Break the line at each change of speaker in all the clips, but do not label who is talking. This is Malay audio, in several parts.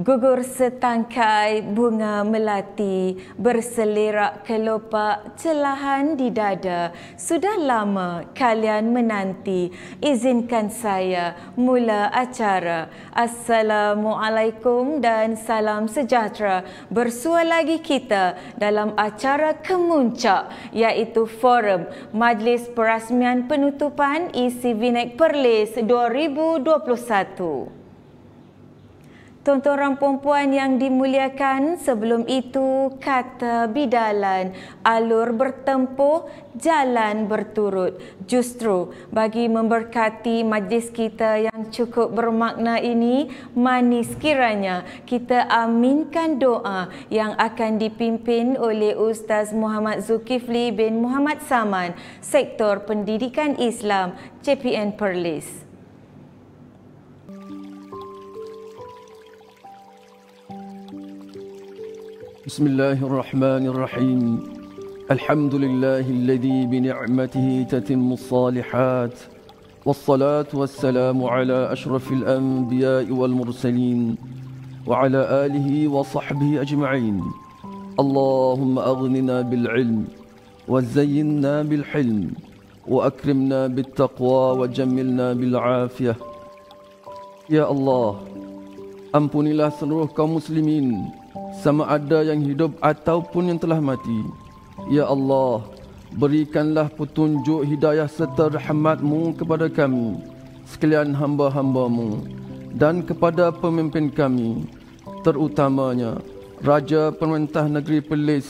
Gugur setangkai bunga melati berselerak kelopak celahan di dada. Sudah lama kalian menanti. Izinkan saya mula acara. Assalamualaikum dan salam sejahtera. Bersua lagi kita dalam acara kemuncak iaitu Forum Majlis Perasmian Penutupan Isi Vinek Perlis 2021. Tuan-tuan perempuan yang dimuliakan, sebelum itu kata bidalan, alur bertempuh, jalan berturut. Justru bagi memberkati majlis kita yang cukup bermakna ini, manis kiranya kita aminkan doa yang akan dipimpin oleh Ustaz Muhammad Zulkifli bin Muhammad Saman, Sektor Pendidikan Islam, CPN Perlis.
بسم الله الرحمن الرحيم الحمد لله الذي بنعمته تتم الصالحات والصلاة والسلام على أشرف الأنبياء والمرسلين وعلى آله وصحبه أجمعين اللهم أغننا بالعلم وزينا بالحلم وأكرمنا بالتقوى وجملنا بالعافية يا الله ampunilah seluruh kaum muslimin sama ada yang hidup ataupun yang telah mati. Ya Allah, berikanlah petunjuk hidayah serta rahmat-Mu kepada kami, sekalian hamba-hamba-Mu, dan kepada pemimpin kami, terutamanya Raja Pemerintah Negeri Perlis,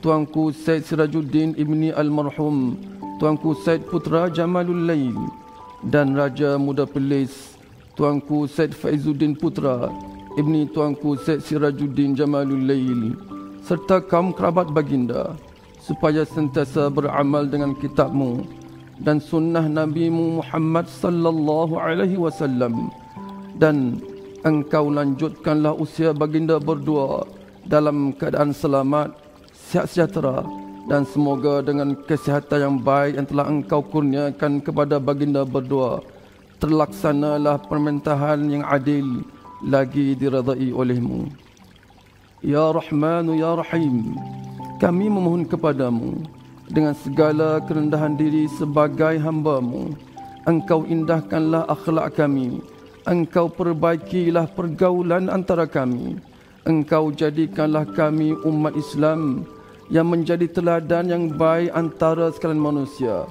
Tuanku Syed Sirajuddin Ibni Almarhum, Tuanku Syed Putra Jamalul Lail, dan Raja Muda Perlis, Tuanku Syed Faizuddin Putra Ibni Tuanku Syed Sirajuddin Jamalul Lail, serta kaum kerabat baginda, supaya sentiasa beramal dengan kitab-Mu dan sunnah Nabi-Mu Muhammad sallallahu alaihi wasallam, dan Engkau lanjutkanlah usia baginda berdua dalam keadaan selamat, sihat sejahtera, dan semoga dengan kesihatan yang baik yang telah Engkau kurniakan kepada baginda berdua, terlaksanalah pemerintahan yang adil lagi diradai oleh-Mu. Ya Rahmanu Ya Rahim, kami memohon kepadamu dengan segala kerendahan diri sebagai hamba-Mu. Engkau indahkanlah akhlak kami, Engkau perbaikilah pergaulan antara kami, Engkau jadikanlah kami umat Islam yang menjadi teladan yang baik antara sekalian manusia.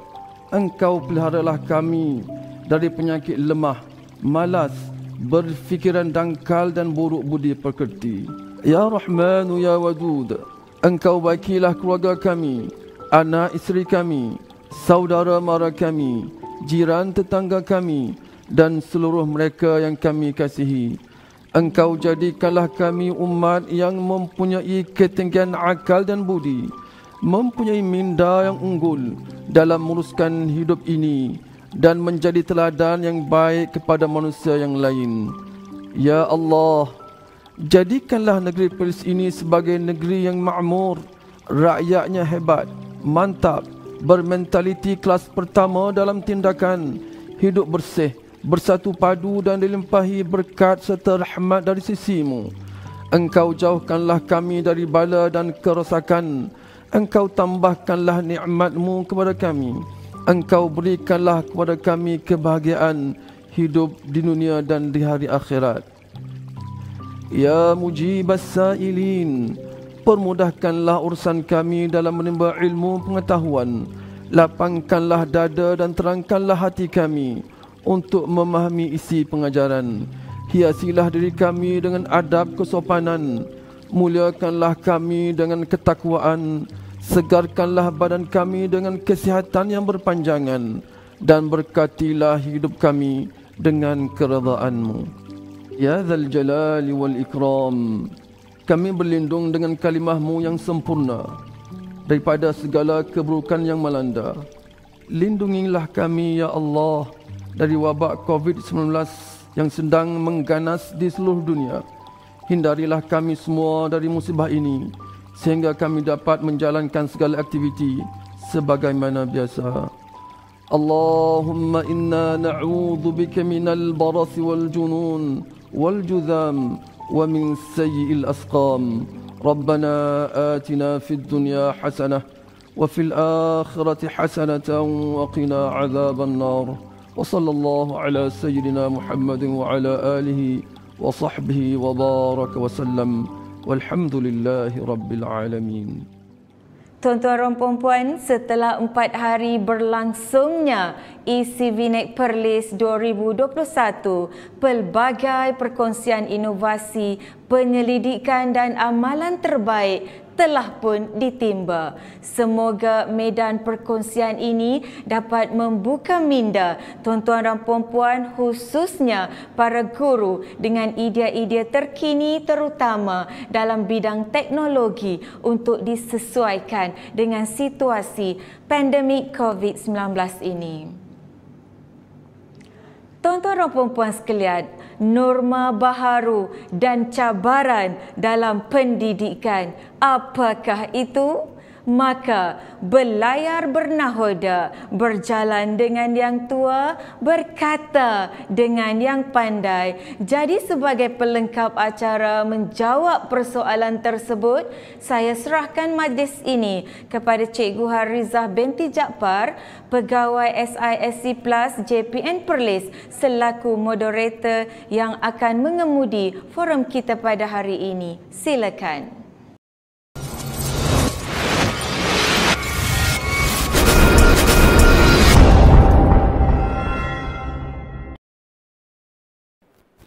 Engkau peliharalah kami dari penyakit lemah, malas, berfikiran dangkal dan buruk budi pekerti. Ya Rahmanu Ya Wadud, Engkau baikilah keluarga kami, anak isteri kami, saudara mara kami, jiran tetangga kami, dan seluruh mereka yang kami kasihi. Engkau jadikanlah kami umat yang mempunyai ketinggian akal dan budi, mempunyai minda yang unggul dalam menguruskan hidup ini, dan menjadi teladan yang baik kepada manusia yang lain. Ya Allah, jadikanlah negeri Perlis ini sebagai negeri yang makmur, rakyatnya hebat, mantap, bermentaliti kelas pertama dalam tindakan, hidup bersih, bersatu padu dan dilimpahi berkat serta rahmat dari sisimu. Engkau jauhkanlah kami dari bala dan kerosakan. Engkau tambahkanlah nikmat-Mu kepada kami. Engkau berikanlah kepada kami kebahagiaan hidup di dunia dan di hari akhirat. Ya mujibas sailin, permudahkanlah urusan kami dalam menimba ilmu pengetahuan. Lapangkanlah dada dan terangkanlah hati kami untuk memahami isi pengajaran. Hiasilah diri kami dengan adab kesopanan. Muliakanlah kami dengan ketakwaan. Segarkanlah badan kami dengan kesihatan yang berpanjangan. Dan berkatilah hidup kami dengan keredaan-Mu. Ya Dzal Jalali wal Ikram, kami berlindung dengan kalimah-Mu yang sempurna daripada segala keburukan yang melanda. Lindungilah kami ya Allah dari wabak COVID-19 yang sedang mengganas di seluruh dunia. Hindarilah kami semua dari musibah ini sehingga kami dapat menjalankan segala aktiviti sebagaimana biasa. Allahumma inna na'udzu bika minal barasi wal junun wal juzam wa min sayyi'il asqam. Rabbana atina fid dunya hasanah wa fil akhirati hasanatan wa qina 'adzaban nar. Wa sallallahu ala sayyidina Muhammadin wa ala alihi wa sahbihi wa baraka wa sallam. Walhamdulillahi rabbil alamin.
Tuan-tuan dan puan-puan, setelah 4 hari berlangsungnya ECVNEC Perlis 2021, pelbagai perkongsian inovasi, penyelidikan dan amalan terbaik telah pun ditimba. Semoga medan perkongsian ini dapat membuka minda tuan-tuan dan puan-puan, khususnya para guru dengan idea-idea terkini terutama dalam bidang teknologi untuk disesuaikan dengan situasi pandemik COVID-19 ini. Tuan-tuan dan puan-puan sekalian, norma baharu dan cabaran dalam pendidikan, apakah itu? Maka berlayar bernahoda, berjalan dengan yang tua, berkata dengan yang pandai. Jadi sebagai pelengkap acara menjawab persoalan tersebut, saya serahkan majlis ini kepada Cikgu Harizah binti Jaafar, Pegawai SISC Plus JPN Perlis selaku moderator yang akan mengemudi forum kita pada hari ini. Silakan.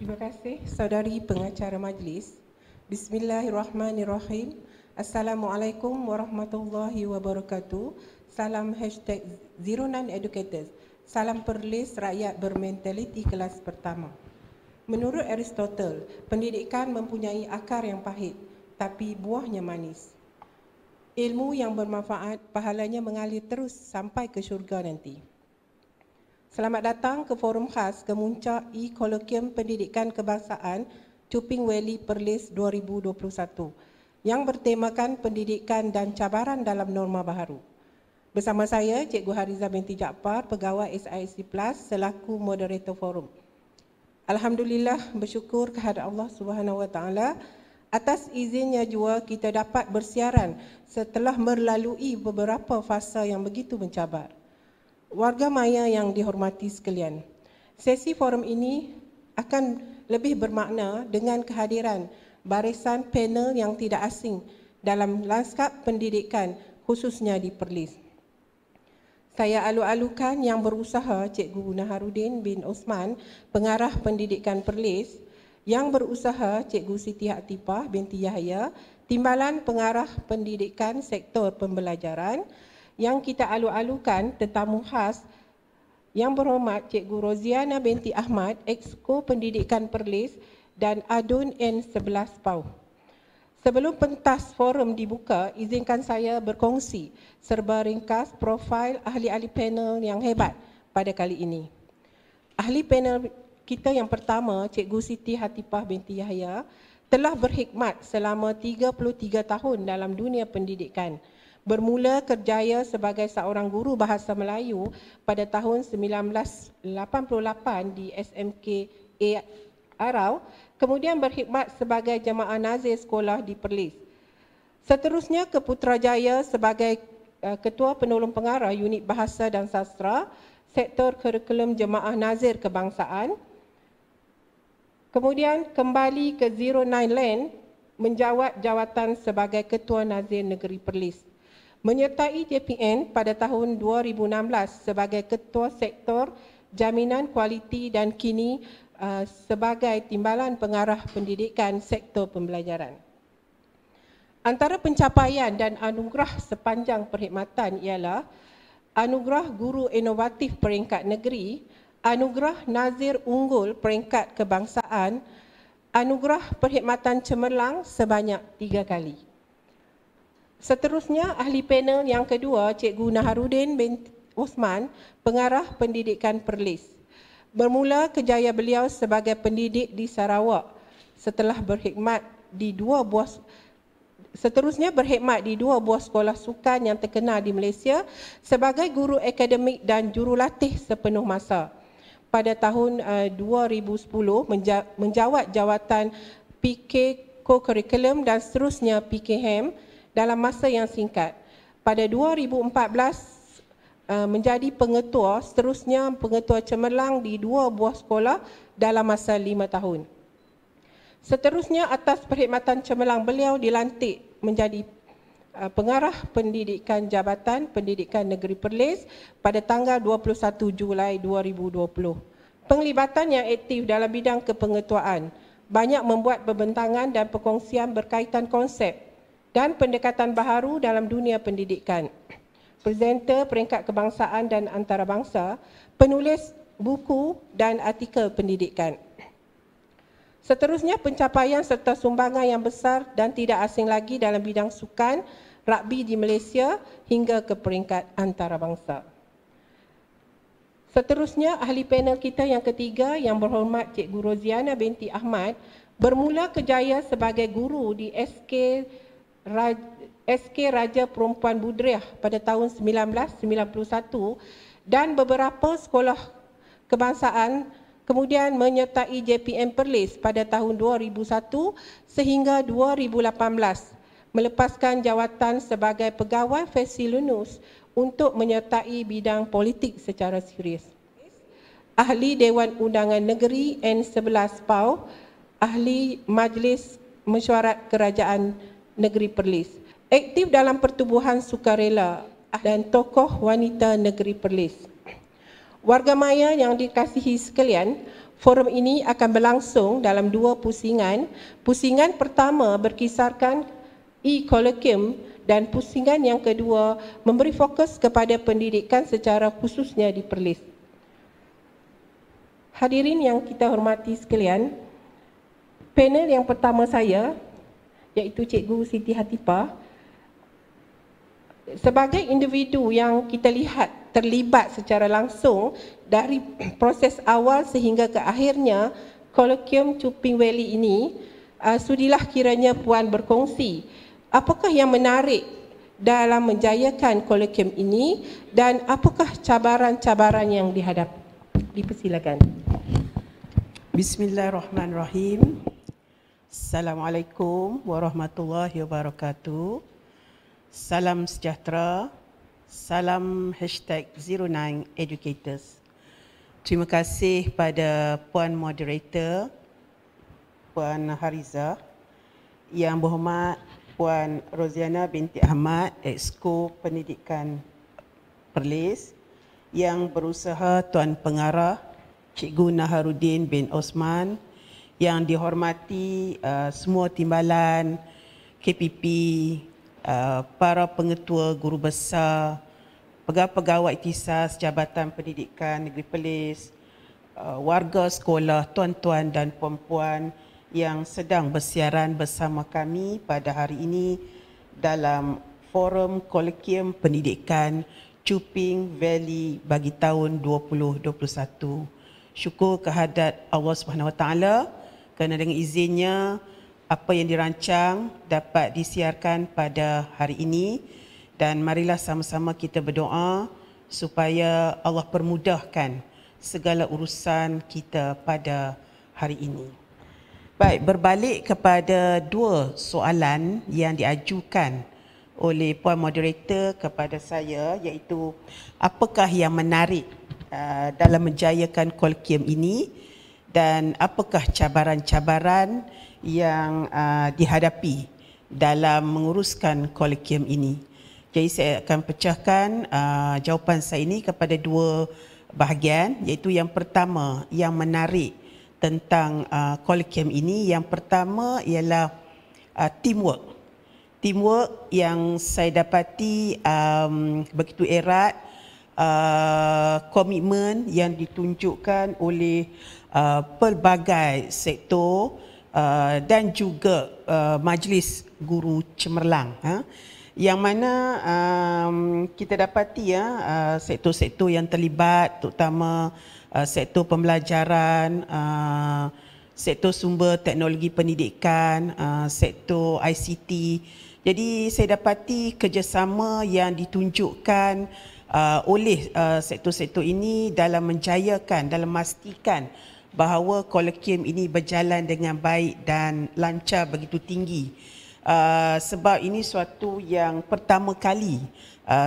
Terima kasih saudari pengacara majlis. Bismillahirrahmanirrahim. Assalamualaikum warahmatullahi wabarakatuh. Salam #09educators. Salam Perlis rakyat bermentaliti kelas pertama. Menurut Aristotle, pendidikan mempunyai akar yang pahit, tapi buahnya manis. Ilmu yang bermanfaat, pahalanya mengalir terus sampai ke syurga nanti. Selamat datang ke forum khas Kemuncak E-Kolloquium Pendidikan Kebangsaan Cuping Valley Perlis 2021 yang bertemakan pendidikan dan cabaran dalam norma baharu. Bersama saya, Cikgu Harizah binti Jaafar, Pegawai SISC Plus selaku moderator forum. Alhamdulillah, bersyukur kehadrat Allah Subhanahu Wa Taala atas izinnya jua kita dapat bersiaran setelah melalui beberapa fasa yang begitu mencabar. Warga maya yang dihormati sekalian, sesi forum ini akan lebih bermakna dengan kehadiran barisan panel yang tidak asing dalam lanskap pendidikan khususnya di Perlis. Saya alu-alukan yang berusaha Cikgu Naharuddin bin Osman, Pengarah Pendidikan Perlis, yang berusaha Cikgu Siti Hatifah binti Yahya, Timbalan Pengarah Pendidikan Sektor Pembelajaran, yang kita alu-alukan tetamu khas yang berhormat Cikgu Roziana binti Ahmad, Exco Pendidikan Perlis dan Adun N11 PAU. Sebelum pentas forum dibuka, izinkan saya berkongsi serba ringkas profil ahli-ahli panel yang hebat pada kali ini. Ahli panel kita yang pertama, Cikgu Siti Hatifah binti Yahya, telah berkhidmat selama 33 tahun dalam dunia pendidikan, Bermula kerjaya sebagai seorang guru bahasa Melayu pada tahun 1988 di SMK Arau, kemudian berkhidmat sebagai jemaah nazir sekolah di Perlis. Seterusnya ke Putrajaya sebagai Ketua Penolong Pengarah Unit Bahasa dan Sastra, Sektor Kurikulum Jemaah Nazir Kebangsaan. Kemudian kembali ke 09 Land menjawat jawatan sebagai Ketua Nazir Negeri Perlis. Menyertai JPN pada tahun 2016 sebagai Ketua Sektor Jaminan Kualiti dan kini sebagai Timbalan Pengarah Pendidikan Sektor Pembelajaran. Antara pencapaian dan anugerah sepanjang perkhidmatan ialah Anugerah Guru Inovatif Peringkat Negeri, Anugerah Nazir Unggul Peringkat Kebangsaan, Anugerah Perkhidmatan Cemerlang sebanyak 3 kali. Seterusnya, ahli panel yang kedua, Cikgu Naharuddin bin Osman, Pengarah Pendidikan Perlis. Bermula kerjaya beliau sebagai pendidik di Sarawak setelah berkhidmat di dua buah sekolah sukan yang terkenal di Malaysia sebagai guru akademik dan jurulatih sepenuh masa. Pada tahun 2010 menjawat jawatan PK Co-Curriculum dan seterusnya PKM dalam masa yang singkat. Pada 2014 menjadi pengetua, seterusnya pengetua cemerlang di 2 buah sekolah dalam masa 5 tahun. Seterusnya atas perkhidmatan cemerlang beliau dilantik menjadi Pengarah Pendidikan Jabatan Pendidikan Negeri Perlis pada tanggal 21 Julai 2020. Penglibatan yang aktif dalam bidang kepengetuaan, banyak membuat pembentangan dan perkongsian berkaitan konsep dan pendekatan baharu dalam dunia pendidikan. Presenter peringkat kebangsaan dan antarabangsa, penulis buku dan artikel pendidikan. Seterusnya pencapaian serta sumbangan yang besar dan tidak asing lagi dalam bidang sukan, rugby di Malaysia hingga ke peringkat antarabangsa. Seterusnya ahli panel kita yang ketiga yang berhormat Cikgu Roziana binti Ahmad, bermula kerjaya sebagai guru di SK Raja Perempuan Budriah pada tahun 1991 dan beberapa sekolah kebangsaan, kemudian menyertai JPM Perlis pada tahun 2001 sehingga 2018, melepaskan jawatan sebagai pegawai Fasilunus untuk menyertai bidang politik secara serius. Ahli Dewan Undangan Negeri N11 PAU, Ahli Majlis Mesyuarat Kerajaan Negeri Perlis. Aktif dalam pertubuhan sukarela dan tokoh wanita negeri Perlis. Warga maya yang dikasihi sekalian, forum ini akan berlangsung dalam 2 pusingan. Pusingan pertama berkisarkan e-colloquium dan pusingan yang kedua memberi fokus kepada pendidikan secara khususnya di Perlis. Hadirin yang kita hormati sekalian, panel yang pertama saya iaitu Cikgu Siti Hatifah, sebagai individu yang kita lihat terlibat secara langsung dari proses awal sehingga ke akhirnya Colloquium Cuping Valley ini, sudilah kiranya Puan berkongsi apakah yang menarik dalam menjayakan Colloquium ini dan apakah cabaran-cabaran yang dihadapi. Dipersilakan.
Bismillahirrahmanirrahim. Assalamualaikum warahmatullahi wabarakatuh. Salam sejahtera. Salam #09educators. Terima kasih pada Puan Moderator, Puan Hariza, yang berhormat Puan Roziana binti Ahmad, Exco Pendidikan Perlis, yang berusaha Tuan Pengarah Cikgu Naharuddin bin Osman, yang dihormati semua timbalan KPP, para pengetua guru besar, pegawai-pegawai ikhtisas Jabatan Pendidikan Negeri Perlis, warga sekolah, tuan-tuan dan puan-puan yang sedang bersiaran bersama kami pada hari ini dalam Forum Colloquium Pendidikan Cuping Valley bagi tahun 2021. Syukur kehadrat Allah SWT kerana dengan izinnya apa yang dirancang dapat disiarkan pada hari ini dan marilah sama-sama kita berdoa supaya Allah permudahkan segala urusan kita pada hari ini. Baik, berbalik kepada dua soalan yang diajukan oleh Puan Moderator kepada saya, iaitu apakah yang menarik dalam menjayakan Kolkium ini dan apakah cabaran-cabaran yang dihadapi dalam menguruskan Kolkium ini. Jadi saya akan pecahkan jawapan saya ini kepada dua bahagian, iaitu yang pertama yang menarik tentang Kolkium ini. Yang pertama ialah teamwork. Teamwork yang saya dapati begitu erat, komitmen yang ditunjukkan oleh pelbagai sektor dan juga Majlis Guru Cemerlang, yang mana kita dapati sektor-sektor yang terlibat, terutama sektor pembelajaran, sektor sumber teknologi pendidikan, sektor ICT. Jadi saya dapati kerjasama yang ditunjukkan oleh sektor-sektor ini dalam menjayakan, dalam memastikan bahawa Kolkium ini berjalan dengan baik dan lancar begitu tinggi. Sebab ini suatu yang pertama kali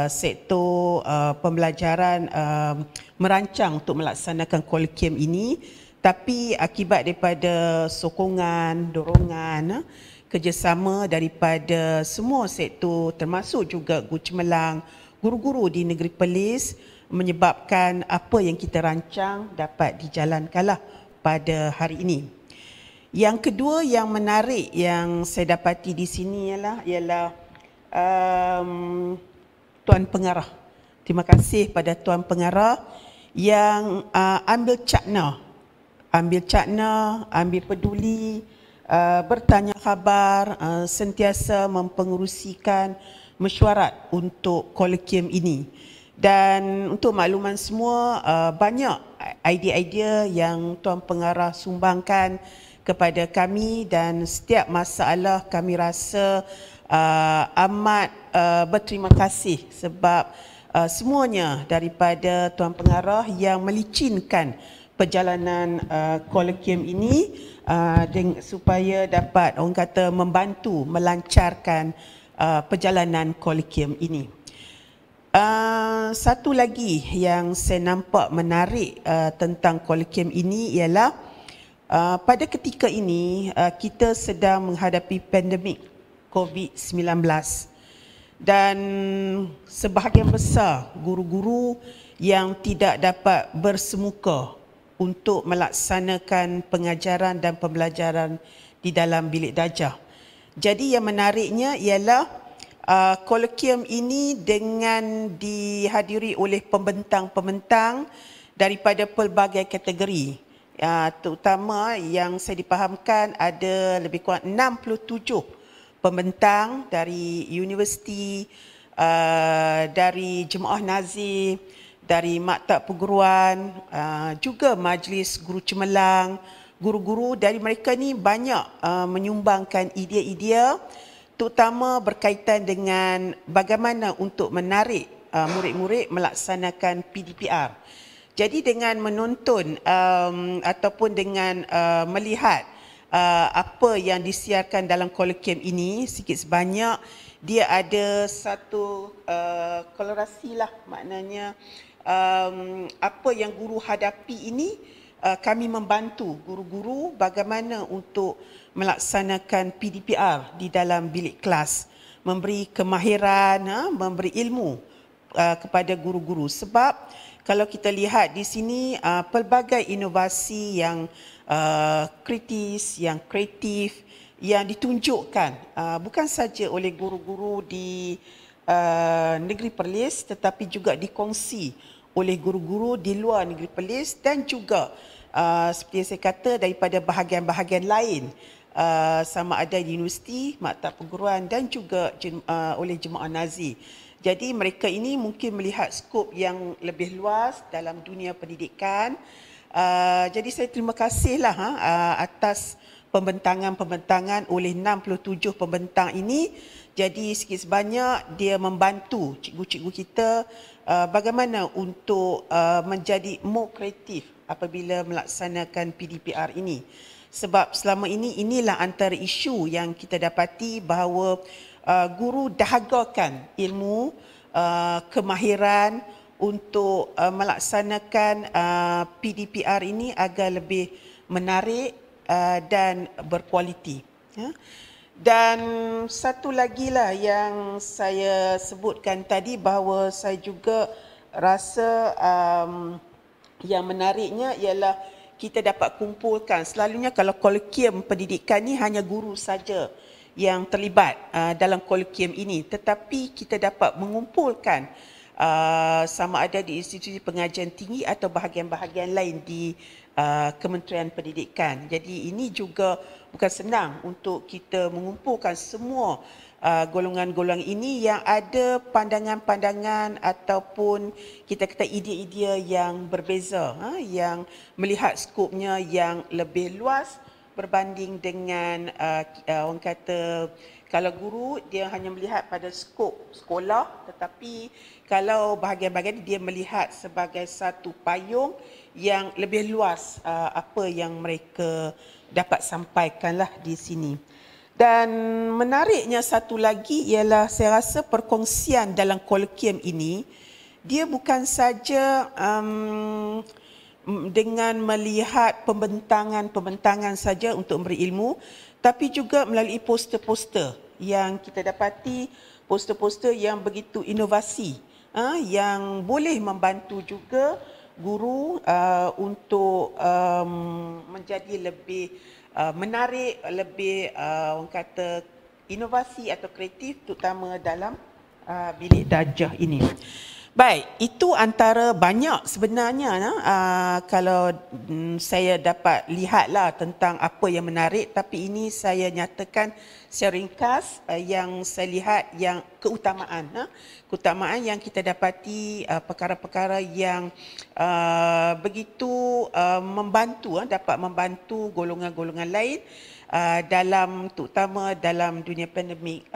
sektor pembelajaran merancang untuk melaksanakan Kolkium ini, tapi akibat daripada sokongan, dorongan, kerjasama daripada semua sektor termasuk juga Guru Cemerlang, guru-guru di Negeri Perlis, menyebabkan apa yang kita rancang dapat dijalankanlah pada hari ini. Yang kedua yang menarik yang saya dapati di sini ialah Tuan Pengarah. Terima kasih pada Tuan Pengarah yang ambil cakna, ambil peduli, bertanya khabar, sentiasa mempengerusikan mesyuarat untuk Kolkium ini. Dan untuk makluman semua, banyak idea-idea yang Tuan Pengarah sumbangkan kepada kami, dan setiap masalah kami rasa amat berterima kasih sebab semuanya daripada Tuan Pengarah yang melicinkan perjalanan Kolkium ini supaya dapat orang kata membantu melancarkan perjalanan Kolkium ini. Satu lagi yang saya nampak menarik tentang Kolkium ini ialah pada ketika ini kita sedang menghadapi pandemik COVID-19 dan sebahagian besar guru-guru yang tidak dapat bersemuka untuk melaksanakan pengajaran dan pembelajaran di dalam bilik darjah. Jadi yang menariknya ialah Kolkium ini dengan dihadiri oleh pembentang-pembentang daripada pelbagai kategori. Terutama yang saya dipahamkan ada lebih kurang 67 pembentang dari universiti, dari Jemaah Nazir, dari Maktab Perguruan, juga Majlis Guru Cemerlang. Guru-guru dari mereka ni banyak menyumbangkan idea-idea, terutama berkaitan dengan bagaimana untuk menarik murid-murid melaksanakan PDPR. Jadi dengan menonton ataupun dengan melihat apa yang disiarkan dalam Kolkium ini, sikit sebanyak dia ada satu kolerasi lah, maknanya apa yang guru hadapi ini, kami membantu guru-guru bagaimana untuk melaksanakan PDPR di dalam bilik kelas, memberi kemahiran, memberi ilmu kepada guru-guru. Sebab kalau kita lihat di sini pelbagai inovasi yang kritis, yang kreatif, yang ditunjukkan bukan saja oleh guru-guru di Negeri Perlis, tetapi juga dikongsi oleh guru-guru di luar Negeri Perlis dan juga seperti yang saya kata daripada bahagian-bahagian lain, sama ada di universiti, maktab perguruan dan juga oleh Jemaah Nazir. Jadi mereka ini mungkin melihat skop yang lebih luas dalam dunia pendidikan, Jadi saya terima kasihlah atas pembentangan-pembentangan oleh 67 pembentang ini. Jadi sikit sebanyak dia membantu cikgu-cikgu kita bagaimana untuk menjadi more kreatif apabila melaksanakan PDPR ini. Sebab selama ini inilah antara isu yang kita dapati bahawa guru dahagakan ilmu, kemahiran untuk melaksanakan PDPR ini agar lebih menarik dan berkualiti. Dan satu lagi lah yang saya sebutkan tadi bahawa saya juga rasa yang menariknya ialah kita dapat kumpulkan. Selalunya kalau kolokium pendidikan ni hanya guru saja yang terlibat dalam kolokium ini, tetapi kita dapat mengumpulkan sama ada di institusi pengajian tinggi atau bahagian-bahagian lain di Kementerian Pendidikan. Jadi ini juga bukan senang untuk kita mengumpulkan semua golongan-golongan ini yang ada pandangan-pandangan ataupun kita kata idea-idea yang berbeza, yang melihat skopnya yang lebih luas berbanding dengan orang kata kalau guru dia hanya melihat pada skop sekolah, tetapi kalau bahagian-bahagian dia melihat sebagai satu payung yang lebih luas apa yang mereka dapat sampaikanlah di sini. Dan menariknya satu lagi ialah saya rasa perkongsian dalam kolokium ini dia bukan saja dengan melihat pembentangan-pembentangan saja untuk memberi ilmu, tapi juga melalui poster-poster yang kita dapati, poster-poster yang begitu inovasi, yang boleh membantu juga guru untuk menjadi lebih menarik, lebih orang kata inovasi atau kreatif terutama dalam bilik darjah ini. Baik, itu antara banyak sebenarnya kalau saya dapat lihatlah tentang apa yang menarik, tapi ini saya nyatakan secara ringkas yang saya lihat yang keutamaan yang kita dapati perkara-perkara yang begitu membantu, dapat membantu golongan-golongan lain terutama dalam dunia pandemik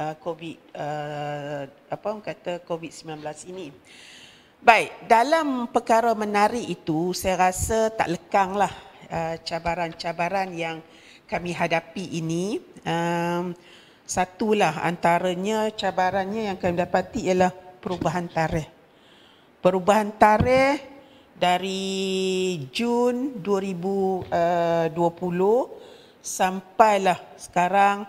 COVID-19 ini. Baik, dalam perkara menarik itu saya rasa tak lekanglah cabaran-cabaran yang kami hadapi ini. Satulah antaranya cabarannya yang kami dapati ialah perubahan tarikh. Perubahan tarikh dari Jun 2020 sampailah sekarang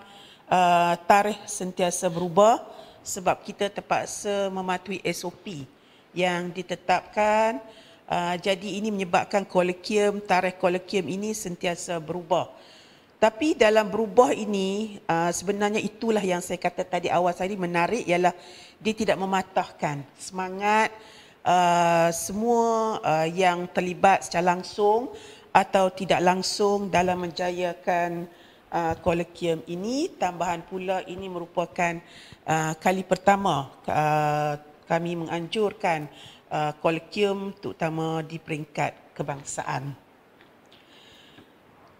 tarikh sentiasa berubah sebab kita terpaksa mematuhi SOP yang ditetapkan. Jadi ini menyebabkan tarikh kolokium ini sentiasa berubah. Tapi dalam berubah ini sebenarnya itulah yang saya kata tadi awal tadi menarik ialah dia tidak mematahkan semangat semua yang terlibat secara langsung atau tidak langsung dalam menjayakan kolokium ini. Tambahan pula ini merupakan kali pertama kami menganjurkan kolokium terutama di peringkat kebangsaan.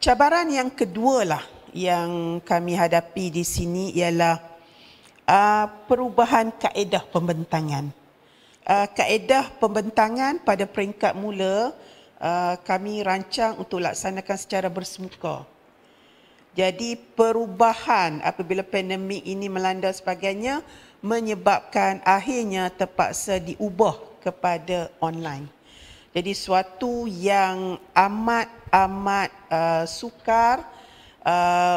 Cabaran yang kedua lah yang kami hadapi di sini ialah perubahan kaedah pembentangan. Kaedah pembentangan pada peringkat mula kami rancang untuk laksanakan secara bersemuka. Jadi perubahan apabila pandemik ini melanda sebagainya menyebabkan akhirnya terpaksa diubah kepada online. Jadi suatu yang amat sukar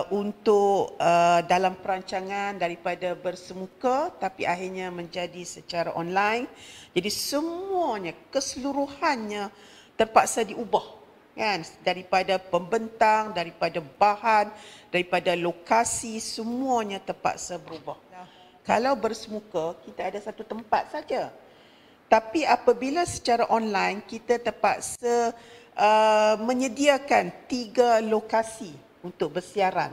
untuk dalam perancangan daripada bersemuka tapi akhirnya menjadi secara online. Jadi semuanya, keseluruhannya terpaksa diubah, kan? Daripada pembentang, daripada bahan, daripada lokasi, semuanya terpaksa berubah. Kalau bersemuka, kita ada satu tempat saja. Tapi apabila secara online, kita terpaksa menyediakan 3 lokasi untuk bersiaran.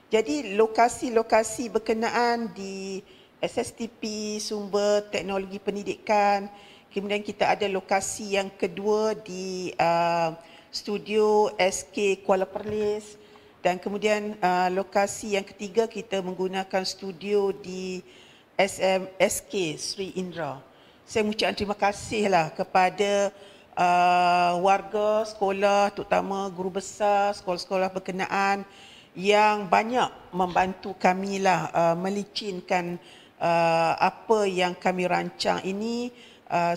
Jadi lokasi-lokasi berkenaan di SSTP, Sumber Teknologi Pendidikan. Kemudian kita ada lokasi yang kedua di studio SK Kuala Perlis, dan kemudian lokasi yang ketiga kita menggunakan studio di SK Sri Indra. Saya mengucapkan terima kasihlah kepada warga sekolah, terutama guru besar sekolah-sekolah berkenaan yang banyak membantu kami melicinkan apa yang kami rancang ini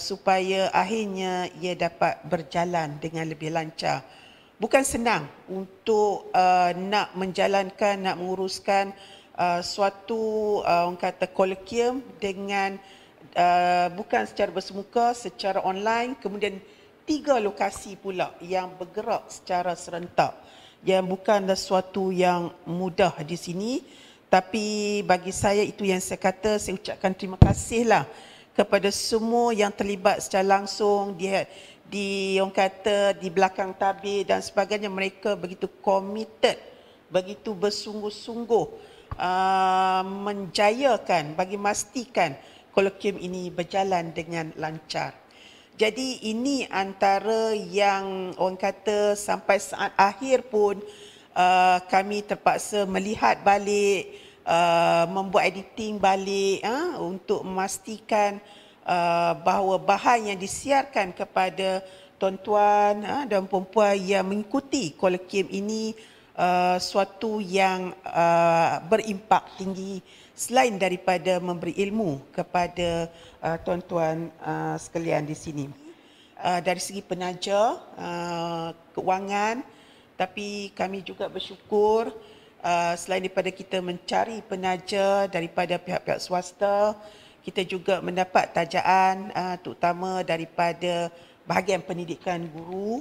supaya akhirnya ia dapat berjalan dengan lebih lancar. Bukan senang untuk nak menjalankan, nak menguruskan suatu orang kata kolokium dengan bukan secara bersemuka, secara online, kemudian 3 lokasi pula yang bergerak secara serentak. Yang bukanlah suatu yang mudah di sini, tapi bagi saya itu yang saya kata, saya ucapkan terima kasihlah kepada semua yang terlibat secara langsung di orang kata di belakang tabir dan sebagainya. Mereka begitu committed, begitu bersungguh-sungguh menjayakan, bagi memastikan kolokium ini berjalan dengan lancar. Jadi ini antara yang orang kata sampai saat akhir pun kami terpaksa melihat balik, membuat editing balik untuk memastikan bahawa bahan yang disiarkan kepada tuan-tuan dan puan-puan yang mengikuti kolokium ini suatu yang berimpak tinggi selain daripada memberi ilmu kepada tuan-tuan sekalian di sini. Dari segi penaja, kewangan, tapi kami juga bersyukur selain daripada kita mencari penaja daripada pihak-pihak swasta, kita juga mendapat tajaan terutama daripada bahagian pendidikan guru.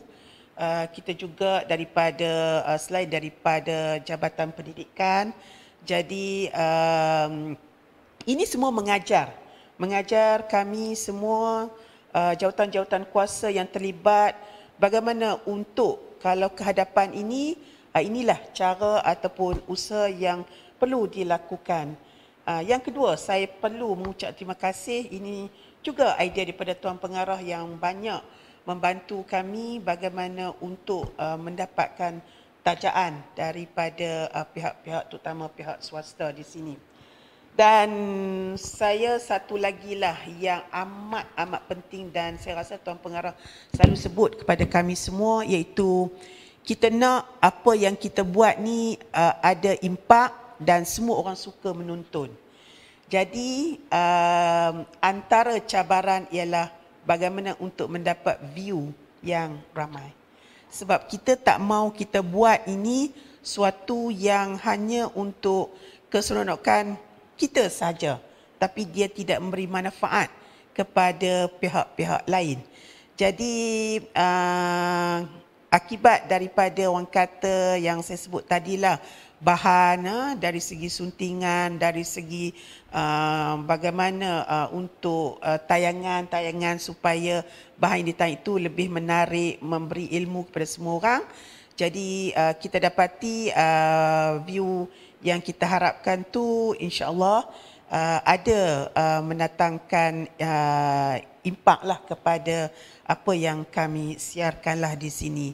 Kita juga daripada selain daripada Jabatan Pendidikan. Jadi ini semua mengajar kami semua jawatan-jawatan kuasa yang terlibat bagaimana untuk kalau kehadapan ini, inilah cara ataupun usaha yang perlu dilakukan. Yang kedua, saya perlu mengucap terima kasih, ini juga idea daripada Tuan Pengarah yang banyak membantu kami bagaimana untuk mendapatkan tajaan daripada pihak-pihak terutama pihak swasta di sini. Dan saya satu lagi yang amat penting dan saya rasa Tuan Pengarah selalu sebut kepada kami semua, iaitu kita nak apa yang kita buat ni ada impak dan semua orang suka menonton. Jadi antara cabaran ialah bagaimana untuk mendapat view yang ramai. Sebab kita tak mau kita buat ini suatu yang hanya untuk keseronokan kita saja, tapi dia tidak memberi manfaat kepada pihak-pihak lain. Jadi akibat daripada orang kata yang saya sebut tadilah, bahan dari segi suntingan, dari segi bagaimana untuk tayangan-tayangan supaya bahan yang ditayang itu lebih menarik, memberi ilmu kepada semua orang. Jadi kita dapati view yang kita harapkan tu insya-Allah ada mendatangkan impak kepada apa yang kami siarkanlah di sini.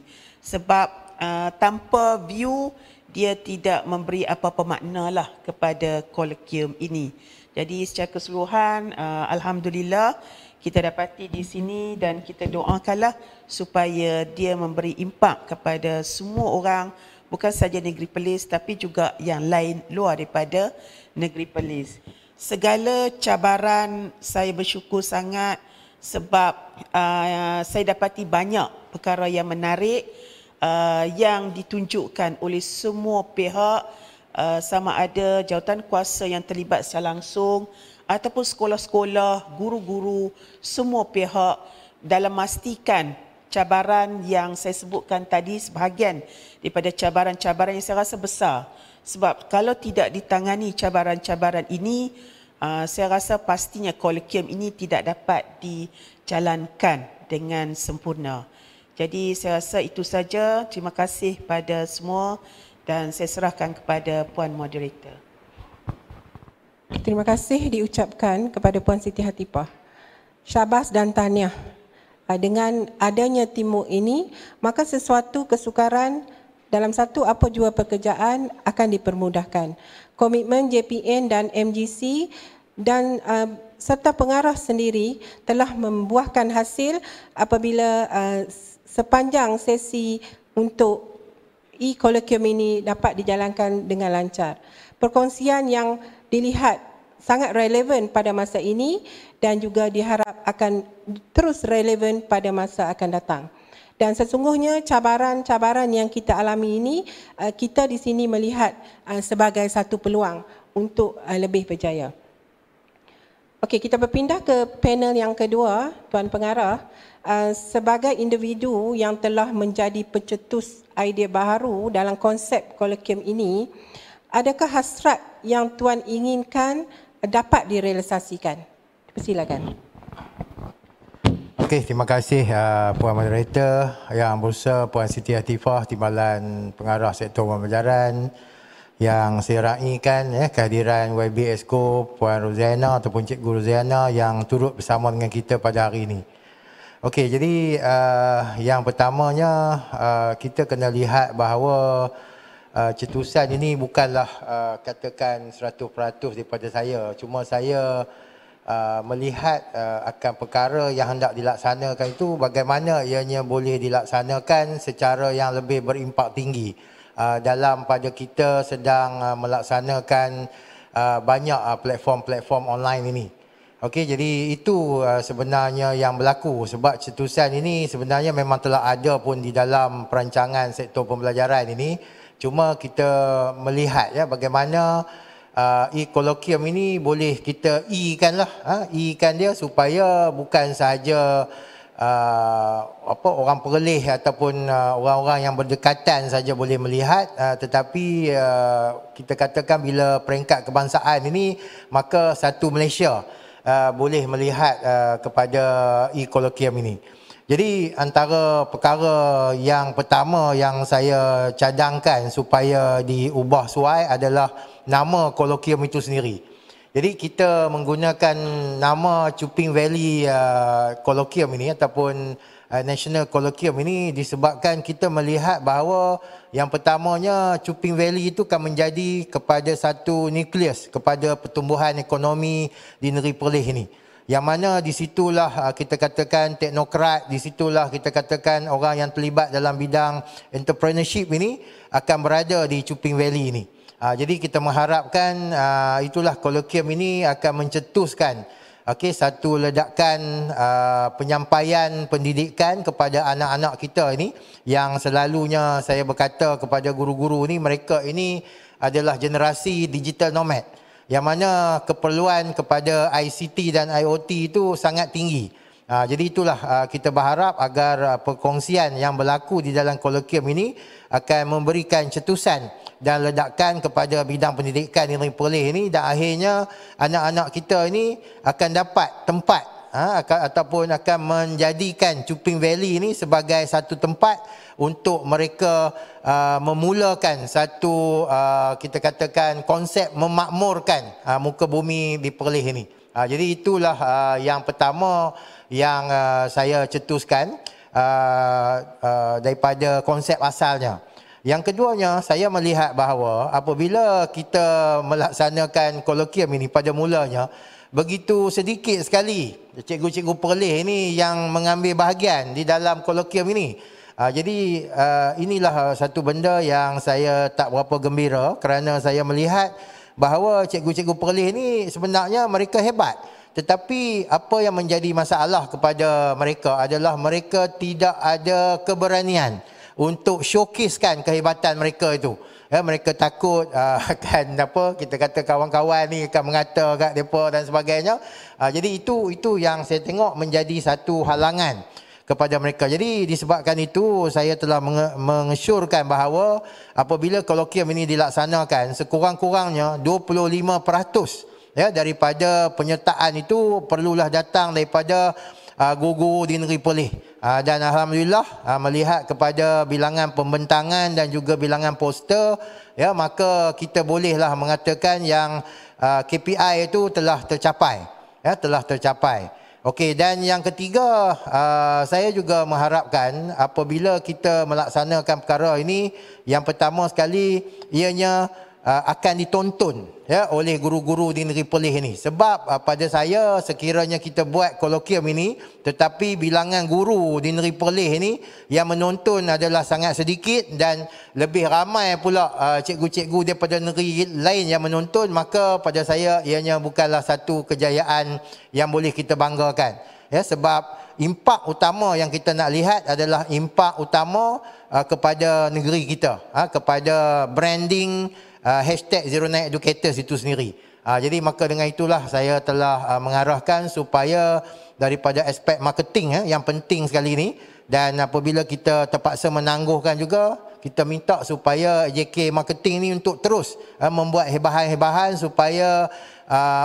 Sebab tanpa view dia tidak memberi apa-apa makna kepada kolokium ini. Jadi secara keseluruhan alhamdulillah kita dapati di sini dan kita doakanlah supaya dia memberi impak kepada semua orang, bukan saja negeri Perlis tapi juga yang lain luar daripada negeri Perlis. Segala cabaran saya bersyukur sangat sebab saya dapati banyak perkara yang menarik yang ditunjukkan oleh semua pihak, sama ada jawatan kuasa yang terlibat secara langsung ataupun sekolah-sekolah, guru-guru, semua pihak dalam memastikan cabaran yang saya sebutkan tadi sebahagian daripada cabaran-cabaran yang saya rasa besar. Sebab kalau tidak ditangani cabaran-cabaran ini, saya rasa pastinya kolokium ini tidak dapat dijalankan dengan sempurna. Jadi saya rasa itu saja. Terima kasih pada semua dan saya serahkan kepada Puan Moderator.
Terima kasih diucapkan kepada Puan Siti Hatipah. Syabas dan tahniah Dengan adanya teamwork ini, maka sesuatu kesukaran dalam satu apa jua pekerjaan akan dipermudahkan. Komitmen JPN dan MGC dan serta pengarah sendiri telah membuahkan hasil apabila sepanjang sesi untuk e-colloquium ini dapat dijalankan dengan lancar. Perkongsian yang dilihat sangat relevan pada masa ini dan juga diharap akan terus relevan pada masa akan datang. Dan sesungguhnya cabaran-cabaran yang kita alami ini, kita di sini melihat sebagai satu peluang untuk lebih berjaya. Okey, kita berpindah ke panel yang kedua, Tuan Pengarah. Sebagai individu yang telah menjadi pencetus idea baharu dalam konsep colloquium ini, adakah hasrat yang Tuan inginkan dapat direalisasikan? Persilakan.
Okey, terima kasih Puan Moderator, Yang Berusaha Puan Siti Atifah, Timbalan Pengarah Sektor Pembelajaran, yang saya raikan kehadiran YB Exco Puan Roziana ataupun Cikgu Roziana yang turut bersama dengan kita pada hari ini. Okey, jadi yang pertamanya kita kena lihat bahawa cetusan ini bukanlah katakan 100% daripada saya. Cuma saya melihat akan perkara yang hendak dilaksanakan itu bagaimana ianya boleh dilaksanakan secara yang lebih berimpak tinggi dalam pada kita sedang melaksanakan banyak platform-platform online ini. Okey, jadi itu sebenarnya yang berlaku sebab cetusan ini sebenarnya memang telah ada pun di dalam perancangan sektor pembelajaran ini. Cuma kita melihat bagaimana e-colloquium ini boleh kita e-kan lah, e-kan dia supaya bukan sahaja orang perleh ataupun orang-orang yang berdekatan saja boleh melihat, tetapi kita katakan bila peringkat kebangsaan ini maka satu Malaysia boleh melihat kepada e-colloquium ini. Jadi antara perkara yang pertama yang saya cadangkan supaya diubah suai adalah nama colloquium itu sendiri. Jadi kita menggunakan nama Chuping Valley Colloquium ini ataupun National Colloquium ini disebabkan kita melihat bahawa yang pertamanya Chuping Valley itu akan menjadi kepada satu nukleus kepada pertumbuhan ekonomi di negeri Perlis ini. Yang mana di situlah kita katakan teknokrat, di situlah kita katakan orang yang terlibat dalam bidang entrepreneurship ini akan berada di Chuping Valley ini. Jadi kita mengharapkan itulah colloquium ini akan mencetuskan satu ledakan penyampaian pendidikan kepada anak-anak kita ini, yang selalunya saya berkata kepada guru-guru ini, mereka ini adalah generasi digital nomad, yang mana keperluan kepada ICT dan IoT itu sangat tinggi. Jadi itulah kita berharap agar perkongsian yang berlaku di dalam colloquium ini akan memberikan cetusan dan ledakan kepada bidang pendidikan di negeri Perlis ini, dan akhirnya anak-anak kita ini akan dapat tempat ataupun akan menjadikan Chuping Valley ini sebagai satu tempat untuk mereka memulakan satu kita katakan konsep memakmurkan muka bumi di Perlis ini. Jadi itulah yang pertama yang saya cetuskan daripada konsep asalnya. Yang keduanya, saya melihat bahawa apabila kita melaksanakan colloquium ini pada mulanya, begitu sedikit sekali cikgu-cikgu Perlis ini yang mengambil bahagian di dalam colloquium ini. Jadi inilah satu benda yang saya tak berapa gembira, kerana saya melihat bahawa cikgu-cikgu Perlis ini sebenarnya mereka hebat. Tetapi apa yang menjadi masalah kepada mereka adalah mereka tidak ada keberanian untuk showcasekan kehebatan mereka itu. Mereka takut akan kita kata kawan-kawan ni akan mengata kat depa dan sebagainya. Jadi itu yang saya tengok menjadi satu halangan kepada mereka. Jadi disebabkan itu saya telah mengesyorkan bahawa apabila colloquium ini dilaksanakan, sekurang-kurangnya 25% daripada penyertaan itu perlulah datang daripada guru-guru di negeri Perlis. Dan alhamdulillah melihat kepada bilangan pembentangan dan juga bilangan poster, maka kita bolehlah mengatakan yang KPI itu telah tercapai, telah tercapai. Okey, dan yang ketiga, saya juga mengharapkan apabila kita melaksanakan perkara ini, yang pertama sekali ianya akan ditonton ya oleh guru-guru di Negeri Perlis ini. Sebab pada saya sekiranya kita buat kolokium ini tetapi bilangan guru di Negeri Perlis ini yang menonton adalah sangat sedikit dan lebih ramai pula cikgu-cikgu daripada negeri lain yang menonton, maka pada saya ianya bukanlah satu kejayaan yang boleh kita banggakan. Ya, sebab impak utama yang kita nak lihat adalah impak utama kepada negeri kita, kepada branding hashtag Zero Nine Educators itu sendiri. Jadi maka dengan itulah saya telah mengarahkan supaya daripada aspek marketing yang penting sekali ini, dan apabila kita terpaksa menangguhkan juga, kita minta supaya JK Marketing ini untuk terus membuat hebahan-hebahan supaya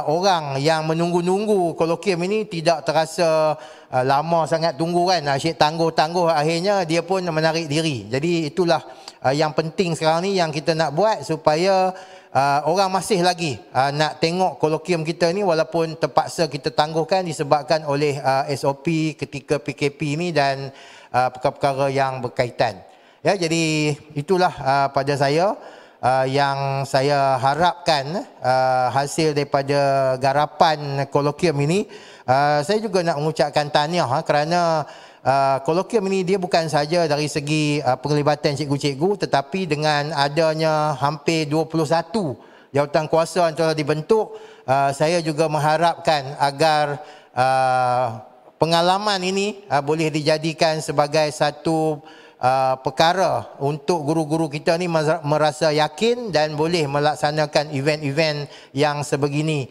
orang yang menunggu-nunggu kolokium ini tidak terasa lama sangat tunggu kan, asyik tangguh-tangguh, akhirnya dia pun menarik diri. Jadi itulah yang penting sekarang ni yang kita nak buat supaya orang masih lagi nak tengok kolokium kita ni walaupun terpaksa kita tangguhkan disebabkan oleh SOP ketika PKP ni dan perkara-perkara yang berkaitan. Ya, jadi itulah pada saya yang saya harapkan hasil daripada garapan kolokium ini. Saya juga nak mengucapkan tahniah kerana kolokium ini dia bukan saja dari segi penglibatan cikgu-cikgu, tetapi dengan adanya hampir 21 jawatan kuasa yang telah dibentuk, saya juga mengharapkan agar pengalaman ini boleh dijadikan sebagai satu perkara untuk guru-guru kita ni merasa yakin dan boleh melaksanakan event-event yang sebegini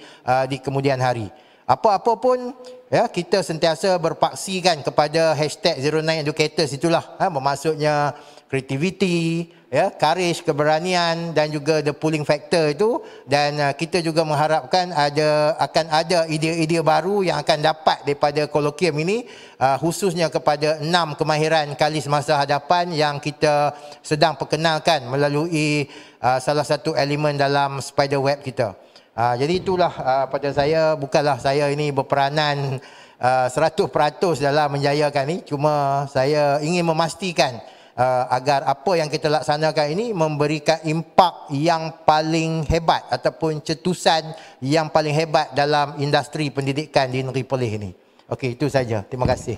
di kemudian hari. Apa-apa pun ya, kita sentiasa berpaksikan kepada hashtag Zero Nine Educators itulah, bermaksudnya kreativiti, ya, courage, keberanian dan juga the pulling factor itu, dan kita juga mengharapkan akan ada idea-idea baru yang akan dapat daripada kolokium ini, khususnya kepada 6 kemahiran kali semasa hadapan yang kita sedang perkenalkan melalui salah satu elemen dalam spider web kita. Jadi itulah pada saya, bukanlah saya ini berperanan 100% dalam menjayakan ini, cuma saya ingin memastikan agar apa yang kita laksanakan ini memberikan impak yang paling hebat ataupun cetusan yang paling hebat dalam industri pendidikan di Negeri Perlis ini. Okey, itu saja. Terima kasih.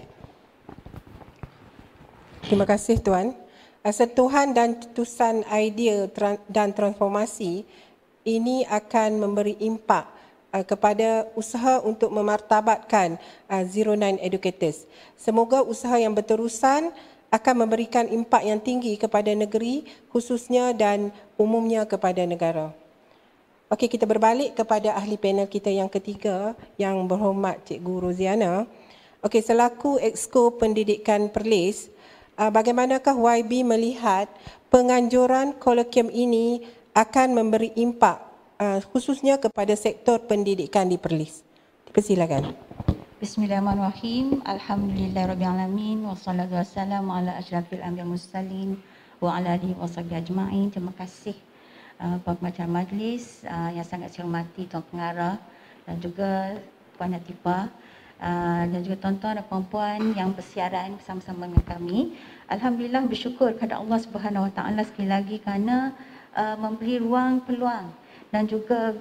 Terima kasih Tuan. Sentuhan dan cetusan idea dan transformasi ini akan memberi impak kepada usaha untuk memartabatkan Zero Nine Educators. Semoga usaha yang berterusan akan memberikan impak yang tinggi kepada negeri khususnya dan umumnya kepada negara. Okey, kita berbalik kepada ahli panel kita yang ketiga, yang berhormat Cikgu Roziana. Okey, selaku Exco Pendidikan Perlis, bagaimanakah YB melihat penganjuran kolokium ini akan memberi impak khususnya kepada sektor pendidikan di Perlis? Persilakan.
Bismillahirrahmanirrahim. Alhamdulillahirrahmanirrahim. Wassalatu wassalamu ala asyrafil anbiya mursalin wa ala alihi washabihi ajma'in. Terima kasih pengacara majlis yang sangat saya hormati Tuan Pengarah dan juga Puan Latifah dan juga tuan-tuan dan puan-puan yang bersiaran bersama-sama dengan kami. Alhamdulillah, bersyukur kepada Allah Subhanahu Wa Taala sekali lagi kerana memberi ruang, peluang dan juga